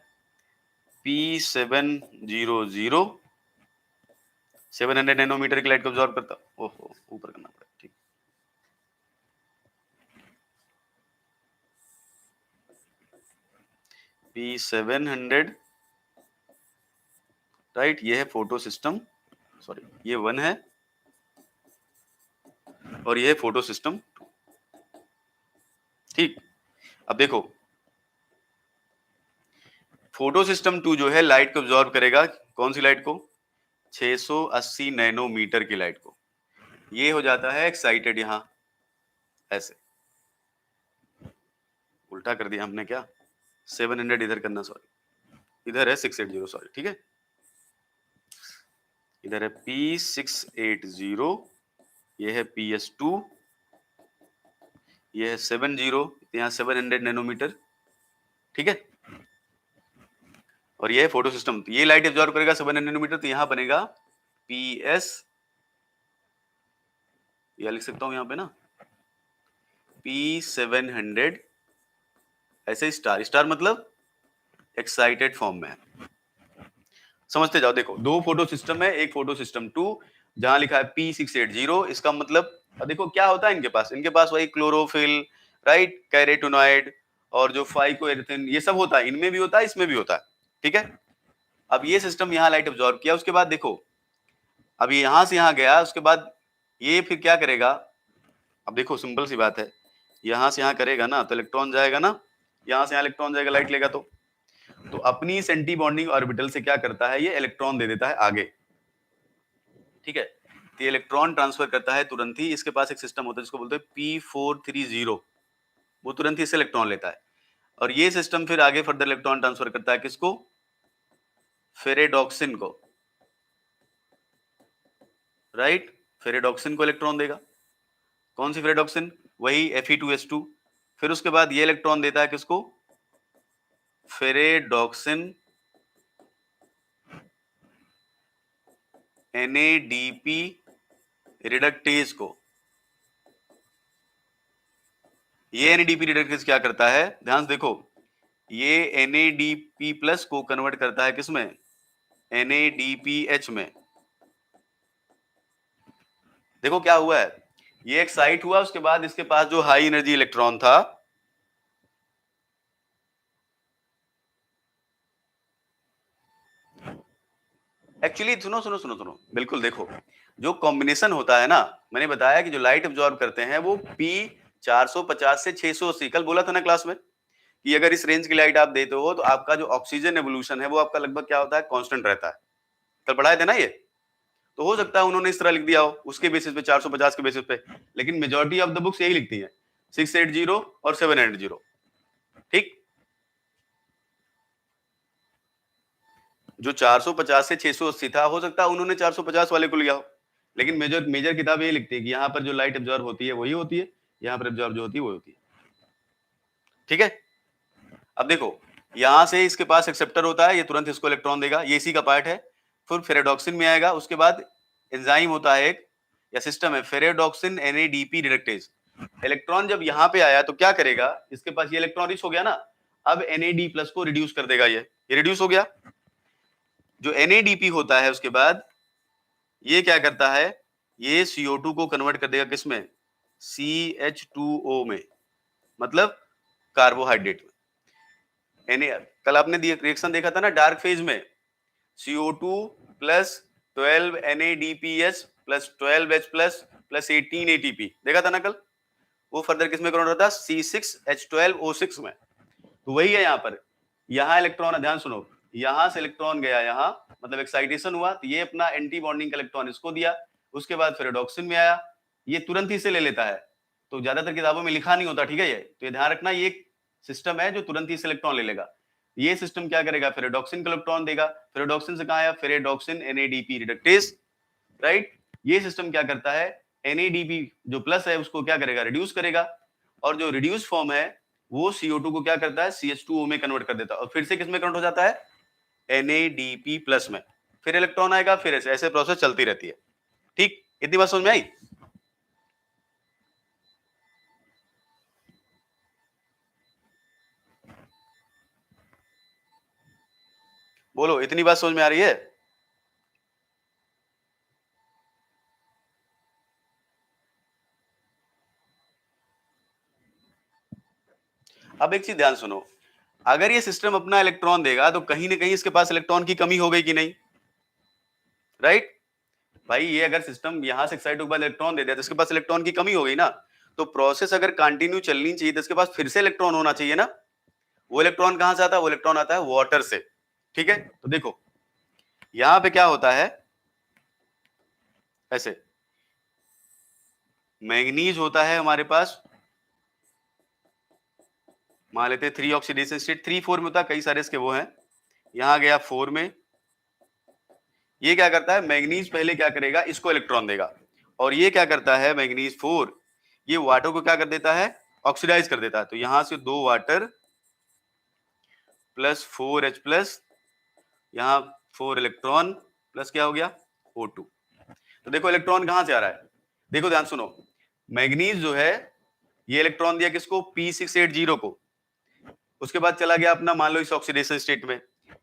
P700, 700 नैनोमीटर की लाइट को ऑब्जॉर्व करता, ओहो ऊपर करना पड़ेगा, ठीक, P700, राइट, ये है फोटो सिस्टम, सॉरी ये 1 है और ये है फोटो सिस्टम 2, ठीक। अब देखो फोटो सिस्टम 2 जो है लाइट को ऑब्जॉर्व करेगा, कौन सी लाइट को, 680 नैनोमीटर की लाइट को, ये हो जाता है एक्साइटेड, यहां ऐसे उल्टा कर दिया हमने क्या, 700 इधर करना, सॉरी इधर है 680, सॉरी, ठीक है, इधर है P680, ये है PS2, ये है 70, यहाँ 700 नैनोमीटर, ठीक है, और ये है फोटो सिस्टम, तो ये लाइट एब्जॉर्ब करेगा 700 नैनोमीटर, तो यहां बनेगा PS, या लिख सकता हूं यहाँ पे ना P700, ऐसे स्टार, स्टार मतलब एक्साइटेड फॉर्म में है, समझते जाओ। देखो दो फोटो सिस्टम है, एक फोटो सिस्टम 2 जहां लिखा है P680, इसका मतलब देखो क्या होता है इनके पास वही क्लोरोफिल, राइट, कैरोटीनॉइड और जो फाइकोएरिथ्रिन, ये सब होता है, इनमें भी होता है इसमें भी होता है, ठीक है। अब ये सिस्टम यहाँ लाइट अब्जॉर्ब किया, उसके बाद देखो अब यहां से यहां गया, उसके बाद ये फिर क्या करेगा, अब देखो सिंपल सी बात है, यहां से यहां करेगा ना तो इलेक्ट्रॉन जाएगा ना, यहां से यहां इलेक्ट्रॉन जाएगा, लाइट लेगा तो अपनी इस एंटी बॉन्डिंग ऑर्बिटल से क्या करता है, ये इलेक्ट्रॉन दे देता है आगे, ठीक है, तो ये इलेक्ट्रॉन ट्रांसफर करता है तुरंत ही, इसके पास एक सिस्टम होता है जिसको बोलते हैं P430, वो तुरंत ही इससे इलेक्ट्रॉन लेता है, और ये सिस्टम फिर आगे फर्दर इलेक्ट्रॉन ट्रांसफर करता है किसको, फेरेडॉक्सिन को, राइट, फेरेडॉक्सिन को इलेक्ट्रॉन देगा, कौन सी फेरेडॉक्सिन, वही Fe2S2, फिर उसके बाद ये इलेक्ट्रॉन देता है किसको, फेरेडॉक्सिन NADP रिडक्टेज को, ये NADP रिडक्टेज क्या करता है, ध्यान से देखो, ये NADP प्लस को कन्वर्ट करता है किसमें, NADPH में, देखो क्या हुआ है, ये एक्साइट हुआ, उसके बाद इसके पास जो हाई एनर्जी इलेक्ट्रॉन था, एक्चुअली सुनो सुनो सुनो सुनो, बिल्कुल देखो, जो कॉम्बिनेशन होता है ना, मैंने बताया कि जो लाइट एब्जॉर्ब करते हैं वो P450 से 680, कल बोला था ना क्लास में कि अगर इस रेंज की लाइट आप देते हो तो आपका जो ऑक्सीजन एवोल्यूशन है वो आपका लगभग क्या होता है, कांस्टेंट रहता है, कल पढ़ाए थे ना ये, तो हो सकता है उन्होंने इस तरह लिख दिया हो उसके बेसिस पे, 450 के बेसिस पे, लेकिन मेजॉरिटी ऑफ द बुक्स यही लिखती है 680 और 700, ठीक, जो 450 से 680 था, हो सकता है उन्होंने 450 वाले को लिया हो, लेकिन मेजर मेजर किताब ये लिखती है कि यहाँ पर जो लाइट एब्जॉर्ब होती है वही होती है, यहाँ पर एब्जॉर्ब जो होती है वो होती है, ठीक है। अब देखो यहां से इसके पास एक्सेप्टर होता है, ये तुरंत इसको इलेक्ट्रॉन देगा, ये इसी का पार्ट है, फिर फेरेडॉक्सिन में आएगा, उसके बाद एंजाइम होता है एक, या सिस्टम है फेरेडॉक्सिन NADP रिडक्टेज, इलेक्ट्रॉन जब यहाँ पे आया तो क्या करेगा, इसके पास ये इलेक्ट्रॉन रिच हो गया ना, अब NAD प्लस को रिड्यूस कर देगा, ये रिड्यूस हो गया, जो NADP होता है उसके बाद ये क्या करता है, ये CO2 को कन्वर्ट कर देगा किसमें, CH2O में, मतलब कार्बोहाइड्रेट में, कल आपने रिएक्शन देखा था ना डार्क फेज में, CO2 plus 12 NADPH plus 12H plus plus 18 ATP देखा था ना कल, वो फर्दर किसमें कन्वर्ट होता है, C6H12O6 में, तो वही है यहाँ पर, यहाँ इलेक्ट्रॉन, ध्यान सुनो, यहाँ से इलेक्ट्रॉन गया यहाँ, मतलब एक्साइटेशन हुआ, तो ये अपना एंटी बॉन्डिंग का इलेक्ट्रॉन इसको दिया, उसके बाद फेरेडॉक्सिन में आया, ये तुरंत ही से ले लेता है, तो ज्यादातर किताबों में लिखा नहीं होता, ठीक है, ये तो ये ध्यान रखना, ये एक सिस्टम है जो तुरंत ही से इलेक्ट्रॉन ले लेगा, ये सिस्टम क्या करेगा, फेरेडॉक्सिन का इलेक्ट्रॉन देगा, फेरेडॉक्सिन से कहा आया, फेरेडॉक्सिन NADP रिडक्टेज, राइट, ये सिस्टम क्या करता है, NADP जो प्लस है उसको क्या करेगा, रिड्यूस करेगा, और जो रिड्यूस फॉर्म है वो CO2 को क्या करता है, CH2O में कन्वर्ट कर देता है, और फिर से किसमें कन्वर्ट हो जाता है, NADP प्लस में, फिर इलेक्ट्रॉन आएगा, फिर ऐसे प्रोसेस चलती रहती है, ठीक, इतनी बात समझ में आई। बोलो, इतनी बात समझ में आ रही है? अब एक चीज ध्यान सुनो, अगर ये सिस्टम अपना इलेक्ट्रॉन देगा तो कहीं ना कहीं इसके पास इलेक्ट्रॉन की कमी हो गई कि नहीं, राइट? भाई ये अगर सिस्टम यहां से एक्साइट होने के बाद इलेक्ट्रॉन दे दिया तो इसके पास इलेक्ट्रॉन की कमी हो गई ना, तो प्रोसेस अगर कंटिन्यू चलनी चाहिए तो इसके पास फिर से इलेक्ट्रॉन होना चाहिए ना। वो इलेक्ट्रॉन कहां से आता है? वो इलेक्ट्रॉन आता है वाटर से, ठीक है? तो देखो यहां पे क्या होता है, ऐसे मैग्नीज होता है हमारे पास, मान लेते हैं 3 ऑक्सीडेशन स्टेट, 3 4 में होता है, कई सारे इसके वो हैं, यहां गया 4 में। ये क्या करता है, मैग्नीज पहले क्या करेगा, इसको इलेक्ट्रॉन देगा, और ये क्या करता है मैग्नीज 4, ये वाटर को क्या कर देता है, ऑक्सीडाइज कर देता है। तो यहां से 2 वाटर प्लस 4H प्लस, यहाँ 4 इलेक्ट्रॉन प्लस क्या हो गया O2। तो देखो इलेक्ट्रॉन कहां से आ रहा है, देखो ध्यान सुनो, मैग्नीज जो है ये इलेक्ट्रॉन दिया किसको, P680 को, उसके बाद चला गया अपना मान लो इस ऑक्सीडेशन स्टेट में,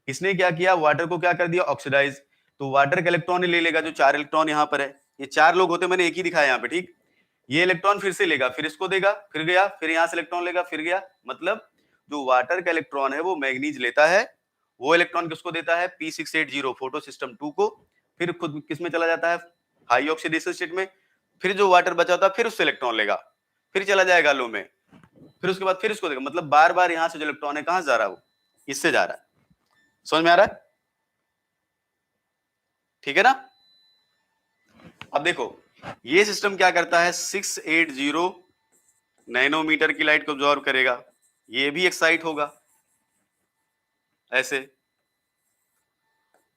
इसने क्या किया, वाटर को क्या कर दिया, ऑक्सीडाइज। तो वाटर का इलेक्ट्रॉन ले लेगा, जो 4 इलेक्ट्रॉन यहाँ पर है, ये 4 लोग होते, मैंने एक ही दिखाया यहाँ पे, ठीक? ये इलेक्ट्रॉन फिर से लेगा, फिर इसको देगा, फिर गया, फिर यहाँ से इलेक्ट्रॉन लेगा, फिर गया, मतलब जो वाटर का इलेक्ट्रॉन है वो मैग्नीज लेता है, वो इलेक्ट्रॉन किसको देता है, P680 फोटो सिस्टम 2 को, फिर खुद किस में चला जाता है, हाई ऑक्सीडेशन स्टेट में, फिर जो वाटर बचा होता है फिर उससे इलेक्ट्रॉन लेगा, फिर चला जाएगा लो में, फिर उसके बाद फिर इसको देगा, मतलब बार बार यहां से जो इलेक्ट्रॉन है कहां जा रहा है, वो इससे जा रहा है। समझ में आ रहा है? ठीक है ना? अब देखो ये सिस्टम क्या करता है, 680 नैनोमीटर की लाइट को ऑब्जॉर्व करेगा, ये भी एक्साइट होगा ऐसे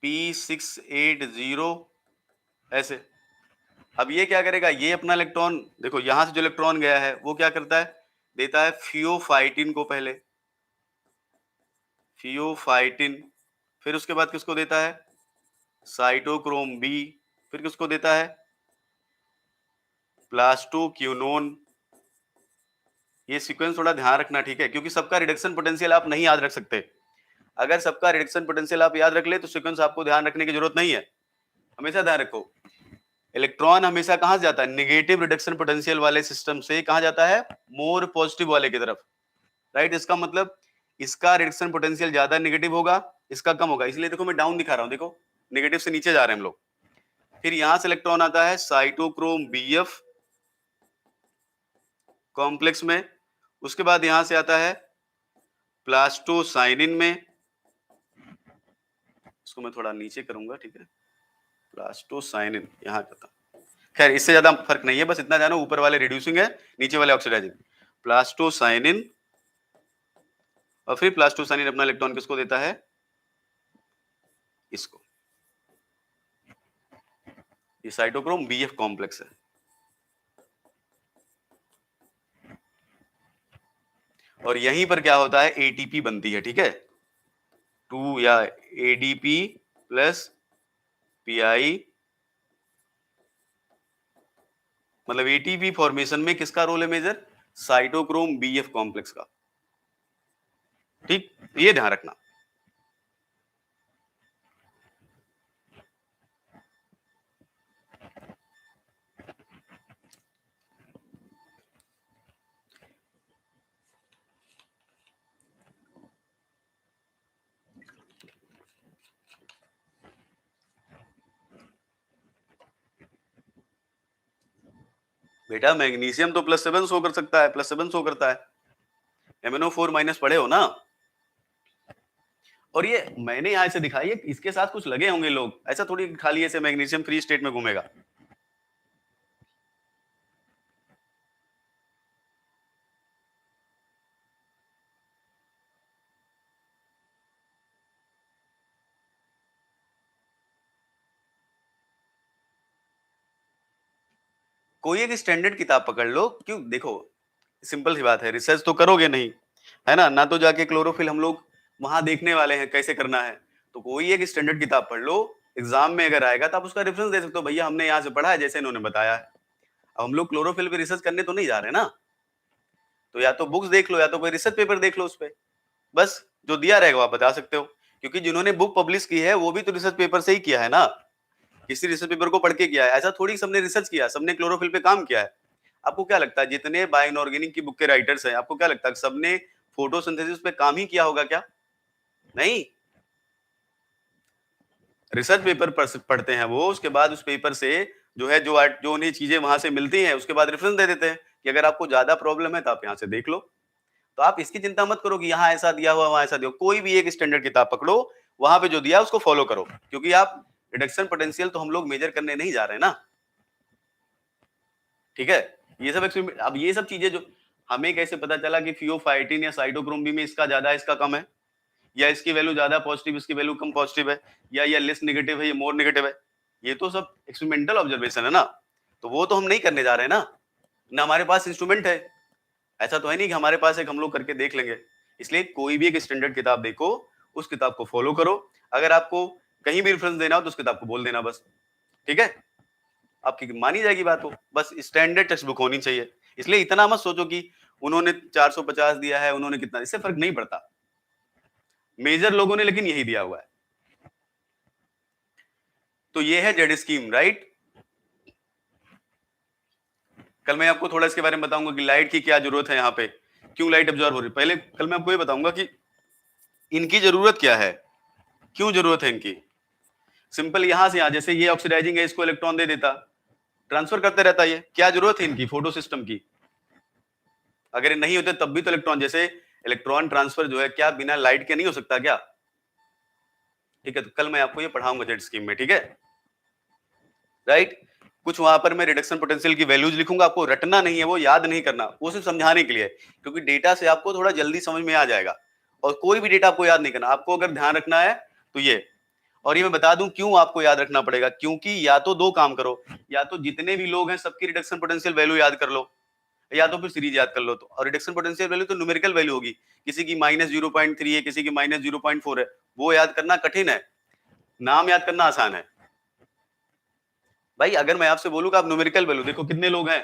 P680 ऐसे। अब ये क्या करेगा, ये अपना इलेक्ट्रॉन देखो यहां से जो इलेक्ट्रॉन गया है वो क्या करता है, देता है फियोफाइटिन को पहले, फियोफाइटिन, फिर उसके बाद किसको देता है, साइटोक्रोम बी, फिर किसको देता है, प्लास्टोक्यूनोन। ये सीक्वेंस थोड़ा ध्यान रखना, ठीक है? क्योंकि सबका रिडक्शन पोटेंशियल आप नहीं याद रख सकते, अगर सबका रिडक्शन पोटेंशियल आप याद रख ले तो सीक्वेंस आपको ध्यान रखने की जरूरत नहीं है। हमेशा ध्यान रखो, इलेक्ट्रॉन हमेशा कहां से जाता है, नेगेटिव रिडक्शन पोटेंशियल वाले सिस्टम से कहां जाता है, मोर पॉजिटिव वाले की तरफ, राइट? इसका मतलब इसका रिडक्शन पोटेंशियल ज्यादा नेगेटिव होगा, इसका कम होगा, इसलिए देखो मैं डाउन दिखा रहा हूं, देखो नेगेटिव से नीचे जा रहे हैं हम लोग। फिर यहां से इलेक्ट्रॉन आता है साइटोक्रोम बीएफ कॉम्प्लेक्स में, उसके बाद यहां से आता है प्लास्टोसाइनिन में, इसको मैं थोड़ा नीचे करूंगा, ठीक है, प्लास्टोसाइनिन यहां करता, खैर इससे ज्यादा फर्क नहीं है, बस इतना जानो ऊपर वाले रिड्यूसिंग है, नीचे वाले ऑक्सीडाइजिंग, प्लास्टोसाइनिन। और फिर प्लास्टोसाइनिन अपना इलेक्ट्रॉन किसको देता है, इसको, ये साइटोक्रोम बीएफ कॉम्प्लेक्स है। और यहीं पर क्या होता है, एटीपी बनती है, ठीक है, 2 या एडीपी प्लस पीआई, मतलब एटीपी फॉर्मेशन में किसका रोल है मेजर, साइटोक्रोम बीएफ कॉम्प्लेक्स का, ठीक? ये ध्यान रखना। बेटा मैग्नीशियम तो +7 शो कर सकता है, +7 शो करता है, MnO4 माइनस पढ़े हो ना? और ये मैंने यहाँ से दिखाई है, इसके साथ कुछ लगे होंगे लोग, ऐसा थोड़ी खाली ऐसे मैग्नीशियम फ्री स्टेट में घूमेगा। कोई एक स्टैंडर्ड किताब पकड़ लो, क्यों, देखो सिंपल सी बात है, रिसर्च तो करोगे नहीं, है ना, ना तो जाके क्लोरोफिल हम लोग वहां देखने वाले हैं कैसे करना है, तो कोई एक स्टैंडर्ड किताब पढ़ लो, एग्जाम में अगर आएगा तो आप उसका रेफरेंस दे सकते हो, भैया हमने यहाँ से पढ़ा है जैसे इन्होंने बताया है। अब हम लोग क्लोरोफिल पे रिसर्च करने तो नहीं जा रहे ना, तो या तो बुक्स देख लो या तो कोई रिसर्च पेपर देख लो उस पर, बस जो दिया रहेगा आप बता सकते हो। क्योंकि जिन्होंने बुक पब्लिश की है वो भी तो रिसर्च पेपर से ही किया है ना, किसी रिसर्च पेपर को पढ़ के किया है। ऐसा थोड़ी सबने रिसर्च किया, सबने क्लोरोफिल पे काम किया है। आपको क्या लगता है जितने बायो इनऑर्गेनिक की बुक के राइटर्स हैं, आपको क्या लगता है सबने फोटोसिंथेसिस पे काम ही किया होगा क्या? नहीं, रिसर्च पेपर पढ़ते हैं वो, उसके बाद उस पेपर से जो है जो उन्हें चीजें वहां से मिलती हैं उसके बाद रेफरेंस दे देते हैं कि अगर आपको ज्यादा प्रॉब्लम है तो आप यहाँ से देख लो। तो आप इसकी चिंता मत करो कि यहाँ ऐसा दिया हुआ वहां ऐसा दिया हुआ। कोई भी एक स्टैंडर्ड किताब पकड़ो, वहां पे जो दिया उसको फॉलो करो, क्योंकि आप रिडक्शन पोटेंशियल तो हम लोग मेजर करने नहीं जा रहे ना। ठीक है, ये सब एक्सपेरिमेंट। अब ये सब चीजें जो हमें कैसे पता चला कि फियोफाइटिन या साइटोक्रोम बी में इसका ज्यादा इसका कम है, या इसकी वैल्यू ज्यादा पॉजिटिव इसकी वैल्यू कम पॉजिटिव है, या लेस नेगेटिव है या मोर नेगेटिव है, ये तो सब एक्सपेरिमेंटल ऑब्जर्वेशन है ना। तो वो तो हम नहीं करने जा रहे हैं ना हमारे पास इंस्ट्रूमेंट है। ऐसा तो है नहीं कि हमारे पास एक हम लोग करके देख लेंगे। इसलिए कोई भी एक स्टैंडर्ड किताब देखो, उस किताब को फॉलो करो। अगर आपको कहीं भी रेफरेंस देना हो तो उस किताब को बोल देना बस। ठीक है, आपकी मानी जाएगी बात। हो बस स्टैंडर्ड टेक्स्ट बुक होनी चाहिए। इसलिए इतना मत सोचो कि उन्होंने 450 दिया है, उन्होंने कितना, इससे फर्क नहीं पड़ता। मेजर लोगों ने लेकिन यही दिया हुआ है। तो ये है जेड स्कीम, राइट। कल मैं आपको थोड़ा इसके बारे में बताऊंगा कि लाइट की क्या जरूरत है, यहाँ पे क्यों लाइट एब्जॉर्ब हो रही है। पहले कल मैं आपको ये बताऊंगा कि इनकी जरूरत क्या है, क्यों जरूरत है इनकी। सिंपल यहां से यहां, जैसे ये ऑक्सीडाइजिंग है, इसको इलेक्ट्रॉन दे देता, ट्रांसफर करते रहता। ये क्या जरूरत है इनकी फोटो सिस्टम की। अगर ये नहीं होते तब भी तो इलेक्ट्रॉन, जैसे इलेक्ट्रॉन ट्रांसफर जो है क्या बिना लाइट के नहीं हो सकता क्या? ठीक है, तो कल मैं आपको ये पढ़ाऊंगा जेड स्कीम में। ठीक है, राइट। कुछ वहां पर मैं रिडक्शन पोटेंशियल की वैल्यूज लिखूंगा, आपको रटना नहीं है, वो याद नहीं करना, वो सिर्फ समझाने के लिए है, क्योंकि डेटा से आपको थोड़ा जल्दी समझ में आ जाएगा। और कोई भी डेटा आपको याद नहीं करना, आपको अगर ध्यान रखना है तो ये। और ये मैं बता दूं क्यों आपको याद रखना पड़ेगा, क्योंकि या तो दो काम करो, या तो जितने भी लोग हैं सबकी रिडक्शन पोटेंशियल वैल्यू याद कर लो, या तो फिर सीरीज याद कर लो। तो और रिडक्शन पोटेंशियल वैल्यू तो न्यूमेरिकल वैल्यू होगी, किसी की -0.3 है, किसी की -0.4 है, वो याद करना कठिन है, नाम याद करना आसान है। भाई अगर मैं आपसे बोलूं कि आप न्यूमेरिकल वैल्यू देखो कितने लोग हैं,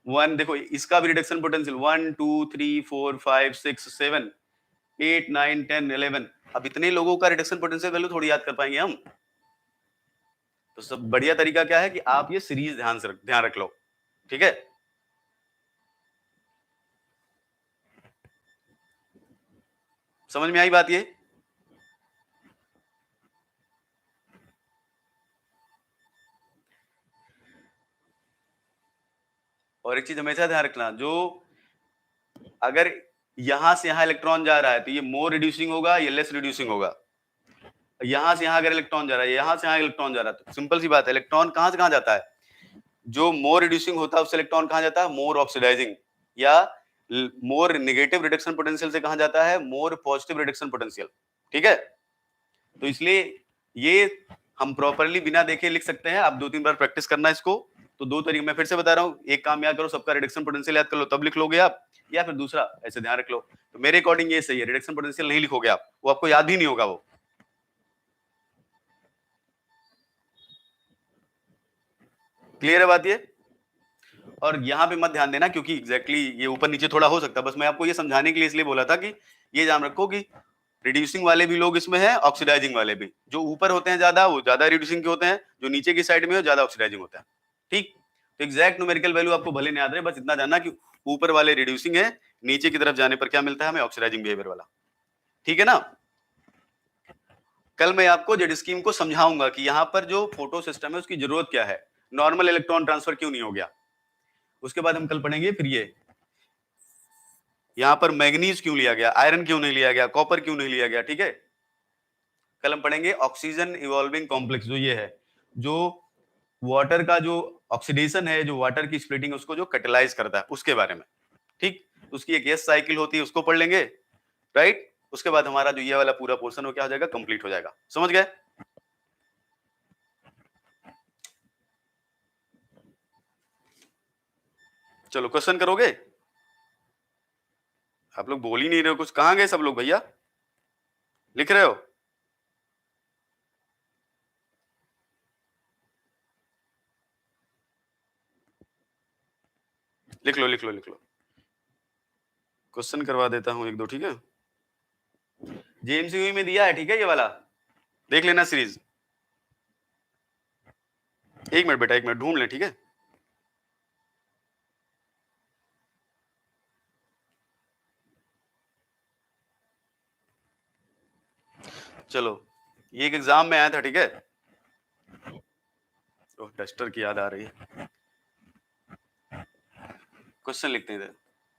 वन, देखो इसका भी रिडक्शन पोटेंशियल 1 2 3 4 5 6 7 8 9 10 11, अब इतने लोगों का रिडक्शन पोटेंशियल वैल्यू थोड़ी याद कर पाएंगे हम। तो सब बढ़िया तरीका क्या है कि आप ये सीरीज ध्यान रख लो। ठीक है, समझ में आई बात ये। और एक चीज हमेशा ध्यान रखना, जो अगर यहां से यहां इलेक्ट्रॉन जा रहा है तो ये मोर रिड्यूसिंग होगा या लेस रिड्यूसिंग होगा। यहां से यहां अगर इलेक्ट्रॉन जा रहा है, यहां से यहां इलेक्ट्रॉन जा रहा है, तो सिंपल सी बात है, इलेक्ट्रॉन कहां से कहां जाता है, जो मोर रिड्यूसिंग होता है उससे इलेक्ट्रॉन कहां जाता है, मोर ऑक्सीडाइजिंग, या मोर नेगेटिव रिडक्शन पोटेंशियल से कहां जाता है, मोर पॉजिटिव रिडक्शन पोटेंशियल। ठीक है, तो इसलिए ये हम प्रॉपरली बिना देखे लिख सकते हैं। आप 2-3 बार प्रैक्टिस करना इसको। तो दो तरीके मैं फिर से बता रहा हूँ, एक काम याद करो, सबका रिडक्शन पोटेंशियल याद कर लो, तब लिख लोगे आप, या फिर दूसरा ऐसे ध्यान रख लो। तो मेरे अकॉर्डिंग ये सही है, रिडक्शन पोटेंशियल नहीं लिखोगे आप, वो आपको याद ही नहीं होगा वो। क्लियर है बात ये। और यहाँ पे मत ध्यान देना, क्योंकि एग्जैक्टली ये ऊपर नीचे थोड़ा हो सकता है, बस मैं आपको ये समझाने के लिए इसलिए बोला था कि ये ध्यान रखो कि रिड्यूसिंग वाले भी लोग इसमें हैं, ऑक्सीडाइजिंग वाले भी। जो ऊपर होते हैं ज्यादा, वो ज्यादा रिड्यूसिंग के होते हैं, जो नीचे की साइड में हो ज्यादा ऑक्सीडाइजिंग होता है। ठीक, तो एग्जैक्ट न्यूमेरिकल वैल्यू आपको भले नहीं याद रहे, बस इतना जानना कि ऊपर वाले रिड्यूसिंग है, नीचे की तरफ जाने पर क्या मिलता है हमें, ऑक्सीडाइजिंग बिहेवियर वाला। ठीक है ना। कल मैं आपको जेड स्कीम को समझाऊंगा कि यहाँ पर जो फोटो सिस्टम है उसकी जरूरत क्या है, नॉर्मल इलेक्ट्रॉन ट्रांसफर क्यों नहीं हो गया। उसके बाद हम कल पढ़ेंगे फिर ये यहाँ पर मैग्नीज क्यों लिया गया, आयरन क्यों नहीं लिया गया, कॉपर क्यों नहीं लिया गया। ठीक है, कल हम पढ़ेंगे ऑक्सीजन इवॉल्विंग कॉम्प्लेक्स, जो ये है, जो वाटर का जो ऑक्सीडेशन है, जो वाटर की स्प्लिटिंग उसको जो कैटेलाइज करता है, उसके बारे में। ठीक, उसकी एक एस साइकिल होती है, उसको पढ़ लेंगे, राइट। उसके बाद हमारा जो ये वाला पूरा पोर्शन हो क्या हो जाएगा, कंप्लीट हो जाएगा। समझ गए। चलो क्वेश्चन करोगे। आप लोग बोल ही नहीं रहे हो कुछ, कहाँ गए सब लोग भैया, लिख रहे हो। लिख लो लिख लो लिख लो, क्वेश्चन करवा देता हूं एक दो। ठीक है, जेएमसीयू में दिया है, ठीक है, ये वाला देख लेना सीरीज। एक मिनट बेटा, एक मिनट ढूंढ ले, ठीक है। चलो, ये एक एग्जाम में आया था, ठीक है। डस्टर की याद आ रही है। क्वेश्चन लिखते हैं इधर,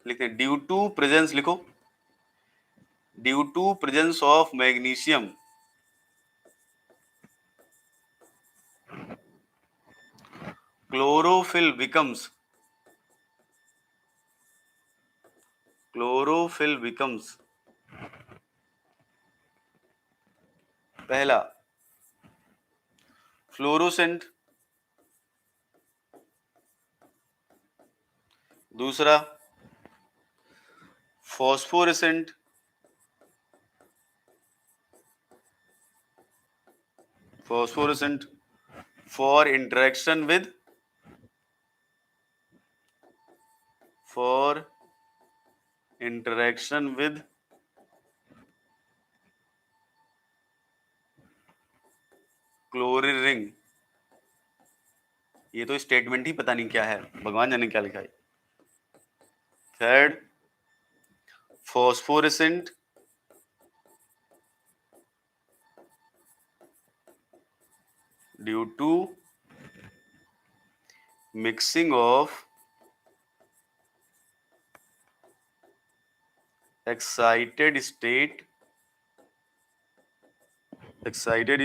लिखते हैं ड्यू टू प्रेजेंस, लिखो due to presence of magnesium chlorophyll becomes पहला फ्लोरोसेंट, दूसरा phosphorescent, for interaction with chlorine ring. ये तो स्टेटमेंट ही पता नहीं क्या है, भगवान जाने क्या लिखा है। Third phosphorescent due to mixing of excited state excited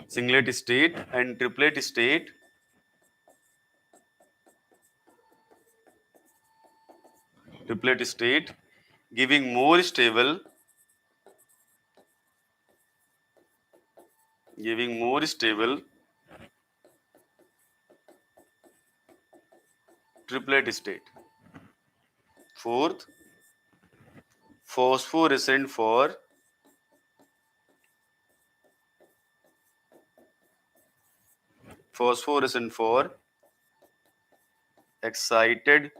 singlet state and triplet state giving more stable triplet state. Fourth, phosphorescent for excited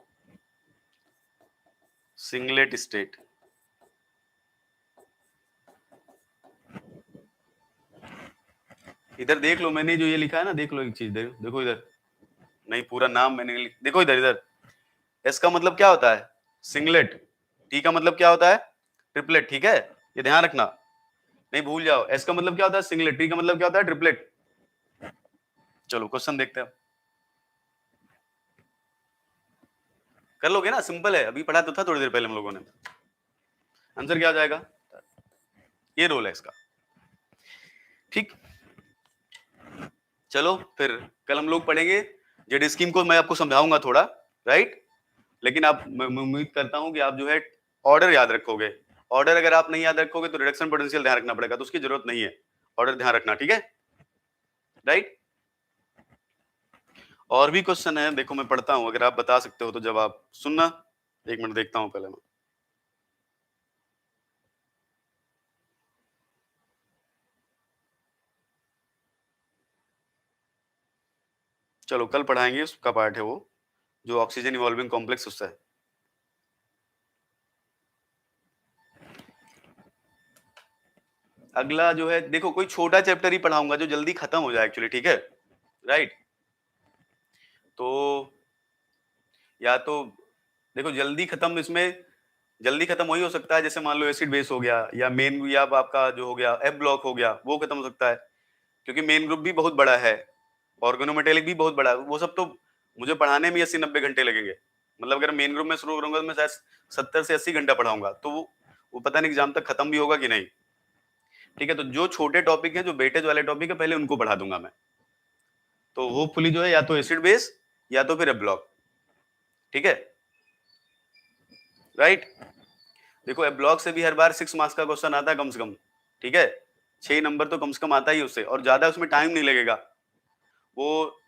singlet state. इधर देख लो, मैंने जो ये लिखा है ना, देख लो एक चीज, देखो इधर, नहीं पूरा नाम मैंने देखो इधर, एस का मतलब क्या होता है सिंगलेट, टी का मतलब क्या होता है ट्रिपलेट, ठीक है, ये ध्यान रखना, नहीं भूल जाओ। एस का मतलब क्या होता है सिंगलेट, टी का मतलब क्या होता है ट्रिपलेट। चलो क्वेश्चन देखते हैं, कर लोगे ना, सिंपल है, अभी पढ़ा तो था थोड़ी देर पहले हम लोगों ने। आंसर क्या आ जाएगा, ये रोल है इसका, ठीक। चलो फिर कल हम लोग पढ़ेंगे जेड स्कीम को, मैं आपको समझाऊंगा थोड़ा, राइट। लेकिन आप, मैं उम्मीद करता हूं कि आप जो है ऑर्डर याद रखोगे। ऑर्डर अगर आप नहीं याद रखोगे तो रिडक्शन पोटेंशियल ध्यान रखना पड़ेगा, तो उसकी जरूरत नहीं है, ऑर्डर ध्यान रखना, ठीक है, राइट। और भी क्वेश्चन है, देखो मैं पढ़ता हूं, अगर आप बता सकते हो तो जवाब सुनना। एक मिनट देखता हूं पहले मैं, चलो कल पढ़ाएंगे, उसका पार्ट है वो जो ऑक्सीजन इवॉल्विंग कॉम्प्लेक्स उससे है। अगला जो है, देखो कोई छोटा चैप्टर ही पढ़ाऊंगा जो जल्दी खत्म हो जाए एक्चुअली, ठीक है, राइट। तो या तो देखो जल्दी खत्म, इसमें जल्दी खत्म वही हो सकता है, जैसे मान लो एसिड बेस हो गया, या मेन, या आपका जो हो गया एफ ब्लॉक हो गया, वो खत्म हो सकता है, क्योंकि मेन ग्रुप भी बहुत बड़ा है, ऑर्गेनोमेटेलिक भी बहुत बड़ा है, वो सब तो मुझे पढ़ाने में 80-90 घंटे लगेंगे। मतलब अगर मेन ग्रुप में शुरू करूंगा तो मैं शायद 70 से 80 घंटा पढ़ाऊंगा, तो वो पता नहीं एग्जाम तक खत्म भी होगा कि नहीं, ठीक है। तो जो छोटे टॉपिक है, जो वेटेज वाले टॉपिक है, पहले उनको पढ़ा दूंगा मैं, तो होपफुली जो है या तो एसिड बेस या तो फिर एफ ब्लॉक, ठीक है, राइट। देखो एफ ब्लॉक से भी हर बार 6 मार्क्स का क्वेश्चन आता है कम से कम, ठीक है, 6 नंबर तो कम से कम आता ही उससे, और ज्यादा उसमें टाइम नहीं लगेगा, वो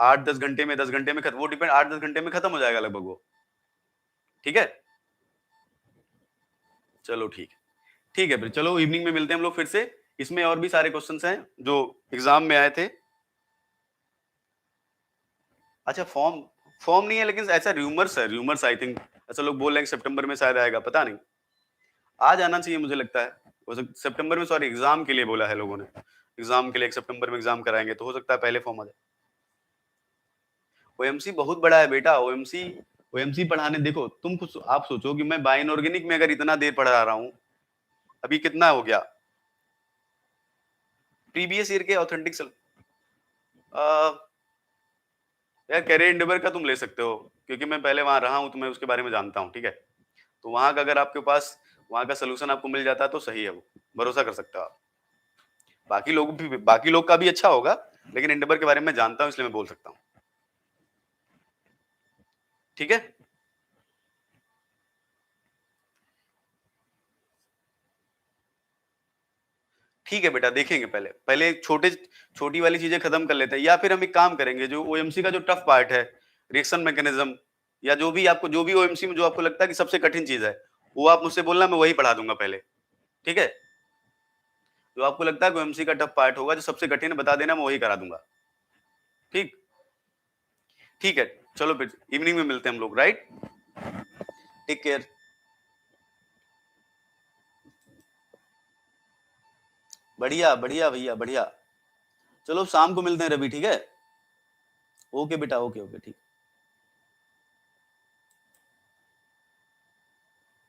8-10 घंटे में, 10 घंटे में खत्म, वो डिपेंड, 8-10 घंटे में खत्म हो जाएगा लगभग वो, ठीक है। चलो ठीक है, ठीक है, फिर चलो इवनिंग में मिलते हैं हम लोग फिर से। इसमें और भी सारे क्वेश्चंस हैं जो एग्जाम में आए थे। अच्छा, फॉर्म फॉर्म नहीं है, लेकिन ऐसा र्यूमर्स आई थिंक, ऐसा लोग बोल रहे हैं कि सितंबर में शायद आएगा, पता नहीं। आ जाना चाहिए मुझे लगता है। सितंबर में, सॉरी, एग्जाम के लिए बोला है लोगों ने, एग्जाम के लिए सितंबर में एग्जाम कराएंगे, तो हो सकता है पहले फॉर्म आ जाए। ओएमसी बहुत बड़ा है बेटा, ओएमसी ओएमसी पढ़ाने, देखो तुम खुद आप सोचो कि मैं बायो इनऑर्गेनिक में अगर इतना देर पढ़ा रहा हूँ, अभी कितना हो गया, प्रीवियस ईयर के ऑथेंटिक यार कैरियर एंडेवर का तुम ले सकते हो, क्योंकि मैं पहले वहां रहा हूं तो मैं उसके बारे में जानता हूं, ठीक है। तो वहां का अगर आपके पास वहां का सोल्यूशन आपको मिल जाता है तो सही है, वो भरोसा कर सकते हो आप। बाकी लोग का भी अच्छा होगा, लेकिन एंडेवर के बारे में जानता हूं इसलिए मैं बोल सकता हूँ, ठीक है। ठीक है बेटा, देखेंगे, पहले पहले छोटी वाली चीजें खत्म कर लेते हैं, या फिर हम एक काम करेंगे, जो ओएमसी का जो टफ पार्ट है, रिएक्शन मैकेनिज्म, या जो भी ओएमसी में जो आपको लगता है कि सबसे कठिन चीज है, वो आप मुझसे बोलना, मैं वही पढ़ा दूंगा पहले, ठीक है। जो आपको लगता है ओएमसी का टफ पार्ट होगा, जो सबसे कठिन है, बता देना, मैं वही करा दूंगा, ठीक। ठीक है, चलो फिर इवनिंग में मिलते हैं हम लोग, राइट। Take care. बढ़िया बढ़िया भैया, बढ़िया। चलो शाम को मिलते हैं रवि, ठीक है। ओके बेटा, ओके ओके, ठीक।